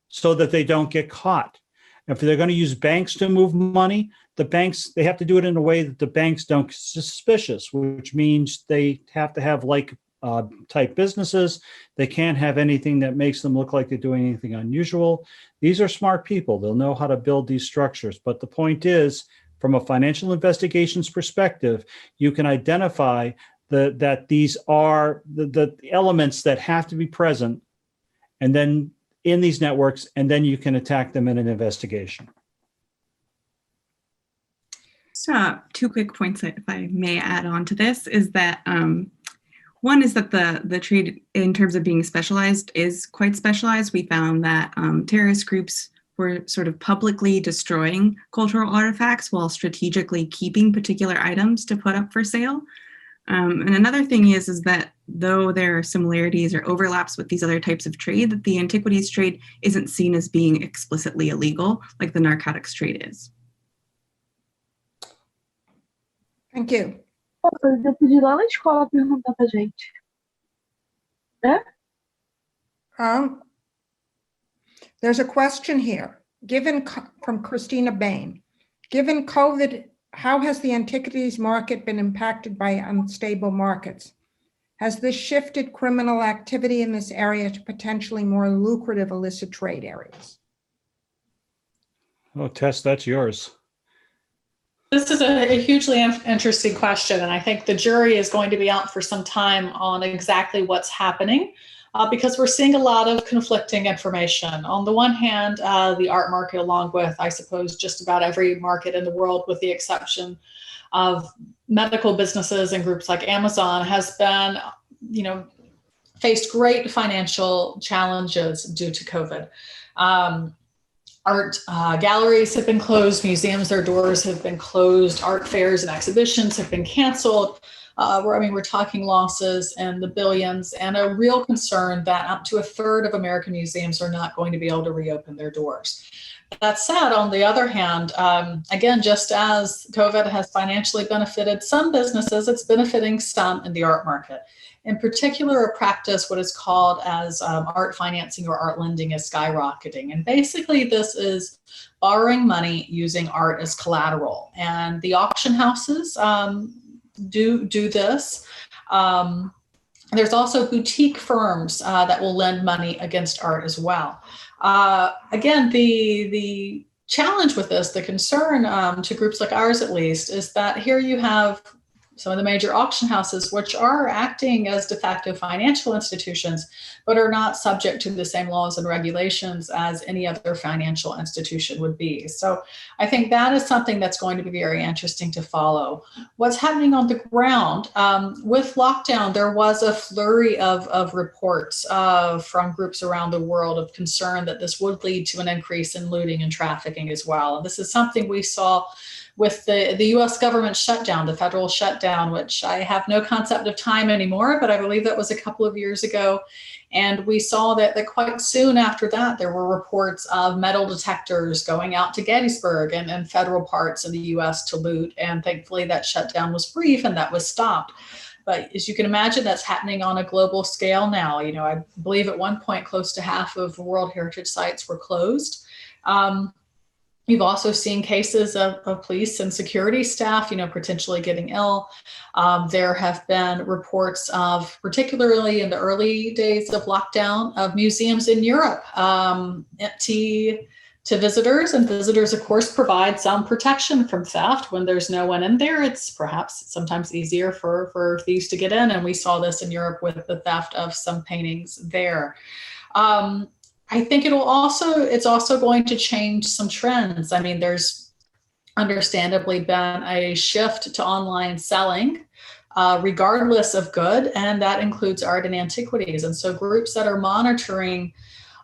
so that they don't get caught. If they're going to use banks to move money, they have to do it in a way that the banks don't get suspicious, which means they have to have type businesses. They can't have anything that makes them look like they're doing anything unusual. These are smart people. They'll know how to build these structures. But the point is, from a financial investigations perspective, you can identify that these are the elements that have to be present, and then in these networks, and then you can attack them in an investigation. So 2 quick points, if I may add on to this, is that one is that the trade, in terms of being specialized, is quite specialized. We found that terrorist groups were sort of publicly destroying cultural artifacts while strategically keeping particular items to put up for sale. And another thing is that though there are similarities or overlaps with these other types of trade, that the antiquities trade isn't seen as being explicitly illegal like the narcotics trade is. Thank you. Eu pedi lá na escola perguntar pra gente. Né? There's a question here, from Christina Bain. Given COVID, how has the antiquities market been impacted by unstable markets? Has this shifted criminal activity in this area to potentially more lucrative illicit trade areas? Oh, Tess, that's yours. This is a hugely interesting question, and I think the jury is going to be out for some time on exactly what's happening because we're seeing a lot of conflicting information. On the one hand, the art market, along with, I suppose, just about every market in the world, with the exception of medical businesses and groups like Amazon, has been, faced great financial challenges due to COVID. Art galleries have been closed, museums, their doors have been closed, art fairs and exhibitions have been canceled. We're talking losses in the billions, and a real concern that up to a third of American museums are not going to be able to reopen their doors. That said, on the other hand, again, just as COVID has financially benefited some businesses, it's benefiting some in the art market. In particular, a practice, what is called as art financing or art lending, is skyrocketing. And basically, this is borrowing money using art as collateral. And the auction houses do this. There's also boutique firms that will lend money against art as well. Again, the challenge with this, the concern to groups like ours at least, is that here you have some of the major auction houses, which are acting as de facto financial institutions, but are not subject to the same laws and regulations as any other financial institution would be. So I think that is something that's going to be very interesting to follow. What's happening on the ground, with lockdown, there was a flurry of reports from groups around the world of concern that this would lead to an increase in looting and trafficking as well. And this is something we saw with the US government shutdown, the federal shutdown, which I have no concept of time anymore, but I believe that was a couple of years ago. And we saw that quite soon after that, there were reports of metal detectors going out to Gettysburg and federal parts in the US to loot. And thankfully that shutdown was brief and that was stopped. But as you can imagine, that's happening on a global scale now. I believe at one point close to half of World Heritage sites were closed. You've also seen cases of police and security staff, potentially getting ill. There have been reports of, particularly in the early days of lockdown, of museums in Europe empty to visitors. And visitors, of course, provide some protection from theft. When there's no one in there, it's perhaps sometimes easier for thieves to get in. And we saw this in Europe with the theft of some paintings there. I think it's also going to change some trends. I mean, there's understandably been a shift to online selling, regardless of good, and that includes art and antiquities. And so groups that are monitoring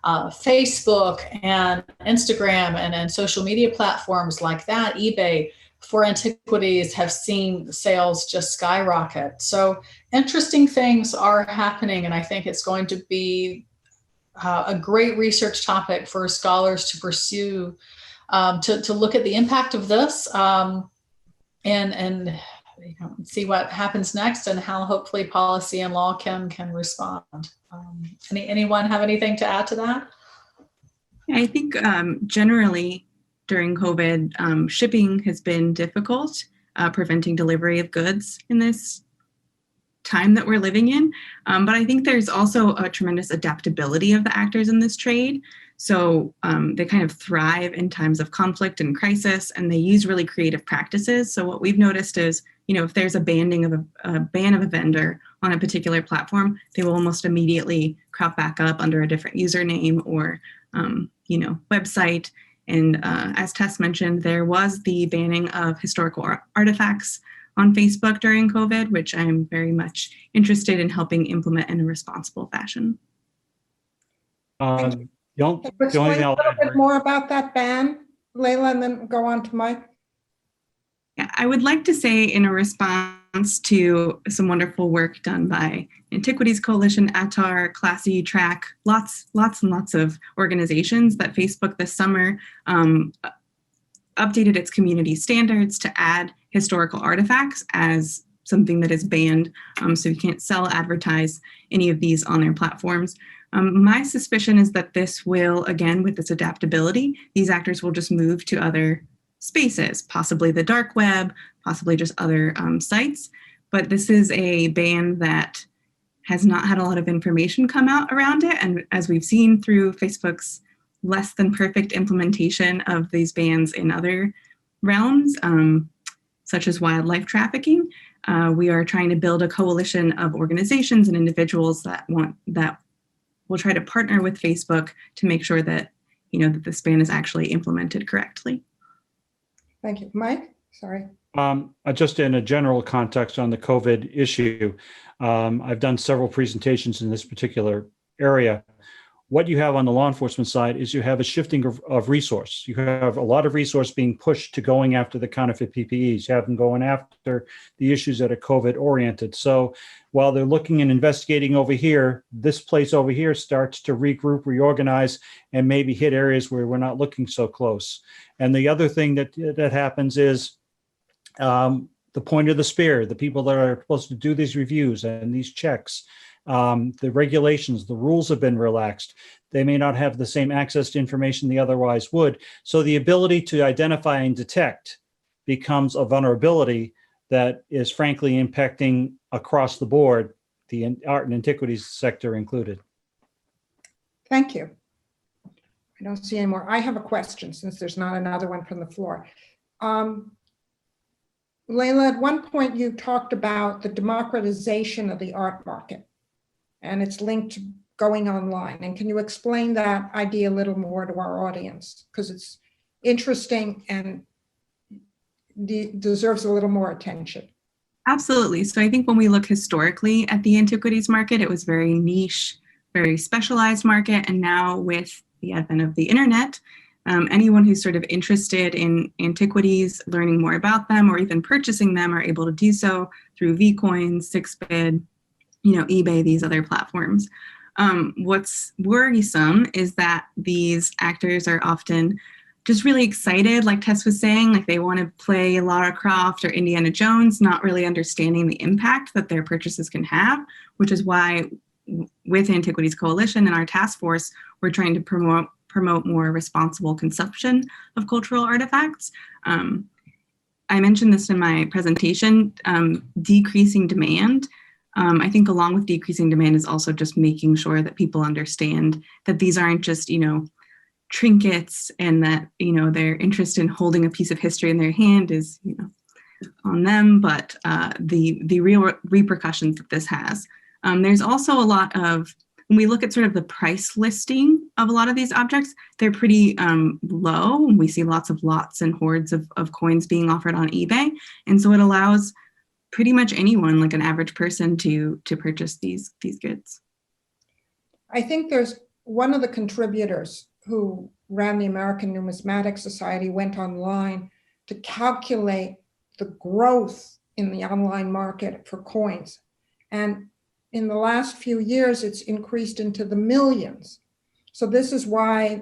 Facebook and Instagram and social media platforms like that, eBay, for antiquities, have seen sales just skyrocket. So interesting things are happening, and I think it's going to be a great research topic for scholars to pursue, to look at the impact of this, and see what happens next and how hopefully policy and law can respond. Anyone have anything to add to that? I think generally during COVID, shipping has been difficult, preventing delivery of goods in this time that we're living in. But I think there's also a tremendous adaptability of the actors in this trade. So they kind of thrive in times of conflict and crisis, and they use really creative practices. So what we've noticed is, if there's a ban of a vendor on a particular platform, they will almost immediately crop back up under a different username or, website. And as Tess mentioned, there was the banning of historical artifacts on Facebook during COVID, which I'm very much interested in helping implement in a responsible fashion. Can you explain a little bit more about that ban, Layla, and then go on to Mike? Yeah, I would like to say, in a response to some wonderful work done by Antiquities Coalition, ATAR, Classy, Track, lots and lots of organizations, that Facebook this summer updated its community standards to add historical artifacts as something that is banned. So you can't sell, advertise any of these on their platforms. My suspicion is that this will, again, with this adaptability, these actors will just move to other spaces, possibly the dark web, possibly just other sites. But this is a ban that has not had a lot of information come out around it. And as we've seen through Facebook's less than perfect implementation of these bans in other realms, such as wildlife trafficking, we are trying to build a coalition of organizations and individuals that will try to partner with Facebook to make sure that, that this ban is actually implemented correctly. Thank you. Mike, sorry. Just in a general context on the COVID issue, I've done several presentations in this particular area. What you have on the law enforcement side is you have a shifting of resource. You have a lot of resource being pushed to going after the counterfeit PPEs. You have them going after the issues that are COVID oriented. So while they're looking and investigating over here, this place over here starts to regroup, reorganize, and maybe hit areas where we're not looking so close. And the other thing that happens is the point of the spear, the people that are supposed to do these reviews and these checks, the regulations, the rules have been relaxed. They may not have the same access to information they otherwise would. So the ability to identify and detect becomes a vulnerability that is frankly impacting across the board, the art and antiquities sector included. Thank you. I don't see any more. I have a question since there's not another one from the floor. Layla, at one point you talked about the democratization of the art market, and it's linked to going online. And can you explain that idea a little more to our audience? Because it's interesting and deserves a little more attention. Absolutely. So I think when we look historically at the antiquities market, it was very niche, very specialized market. And now with the advent of the internet, anyone who's sort of interested in antiquities, learning more about them, or even purchasing them are able to do so through Vcoins, 6bid, eBay, these other platforms. What's worrisome is that these actors are often just really excited, like Tess was saying, like they want to play Lara Croft or Indiana Jones, not really understanding the impact that their purchases can have, which is why with Antiquities Coalition and our task force, we're trying to promote more responsible consumption of cultural artifacts. I mentioned this in my presentation, decreasing demand. I think along with decreasing demand is also just making sure that people understand that these aren't just, trinkets, and that, their interest in holding a piece of history in their hand is, on them, but the real repercussions that this has. There's also a lot of, when we look at sort of the price listing of a lot of these objects, they're pretty low. We see lots and hordes of coins being offered on eBay. And so it allows pretty much anyone, like an average person, to purchase these goods. I think there's one of the contributors who ran the American Numismatic Society went online to calculate the growth in the online market for coins. And in the last few years, it's increased into the millions. So this is why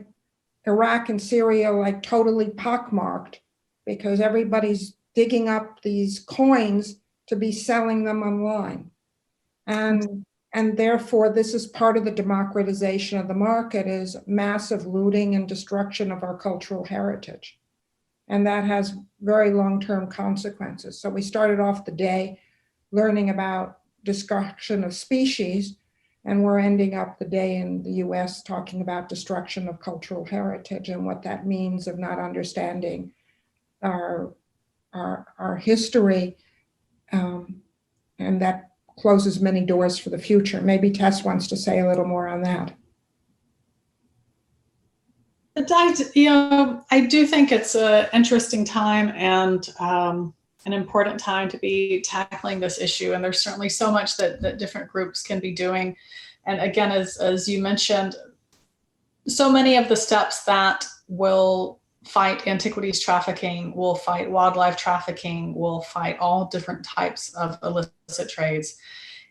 Iraq and Syria are like totally pockmarked, because everybody's digging up these coins to be selling them online. And therefore, this is part of the democratization of the market, is massive looting and destruction of our cultural heritage. And that has very long-term consequences. So we started off the day learning about destruction of species, and we're ending up the day in the US talking about destruction of cultural heritage and what that means of not understanding our history, and that closes many doors for the future. Maybe Tess wants to say a little more on that. I do think it's an interesting time and an important time to be tackling this issue. And there's certainly so much that different groups can be doing. And again, as you mentioned, so many of the steps that will fight antiquities trafficking, will fight wildlife trafficking, will fight all different types of illicit trades.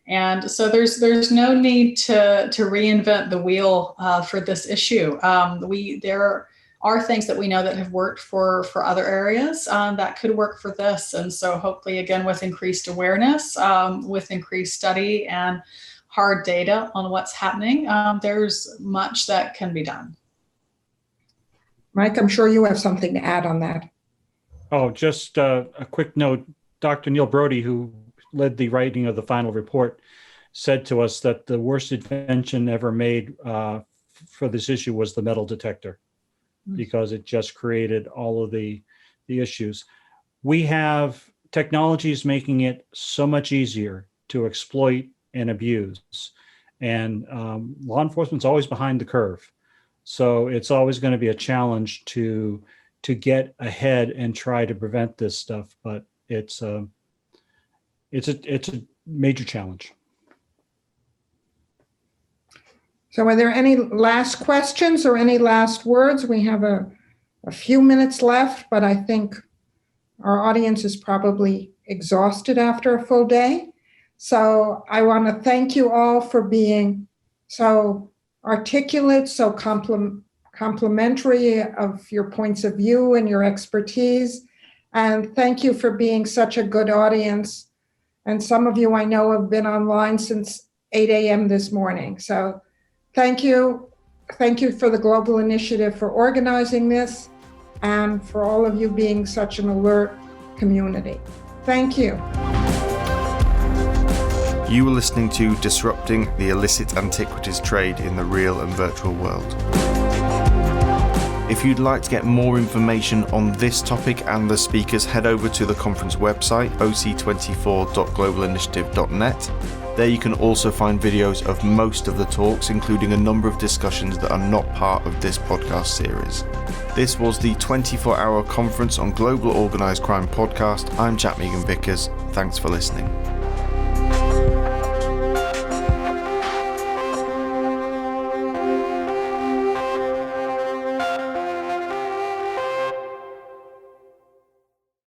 And so there's no need to reinvent the wheel for this issue. There are things that we know that have worked for other areas that could work for this. And so hopefully, again, with increased awareness, with increased study and hard data on what's happening, there's much that can be done. Mike, I'm sure you have something to add on that. Oh, just a quick note. Dr. Neil Brody, who led the writing of the final report, said to us that the worst invention ever made for this issue was the metal detector, because it just created all of the issues. We have technologies making it so much easier to exploit and abuse. And law enforcement's always behind the curve. So it's always going to be a challenge to get ahead and try to prevent this stuff. But it's a major challenge. So are there any last questions or any last words? We have a few minutes left, but I think our audience is probably exhausted after a full day. So I want to thank you all for being so articulate, so complimentary of your points of view and your expertise. And thank you for being such a good audience. And some of you I know have been online since 8 a.m. this morning. So thank you. Thank you for the Global Initiative for organizing this, and for all of you being such an alert community. Thank you. You were listening to Disrupting the Illicit Antiquities Trade in the Real and Virtual World. If you'd like to get more information on this topic and the speakers, head over to the conference website, oc24.globalinitiative.net. There you can also find videos of most of the talks, including a number of discussions that are not part of this podcast series. This was the 24-hour Conference on Global Organised Crime podcast. I'm Jack Megan Vickers. Thanks for listening.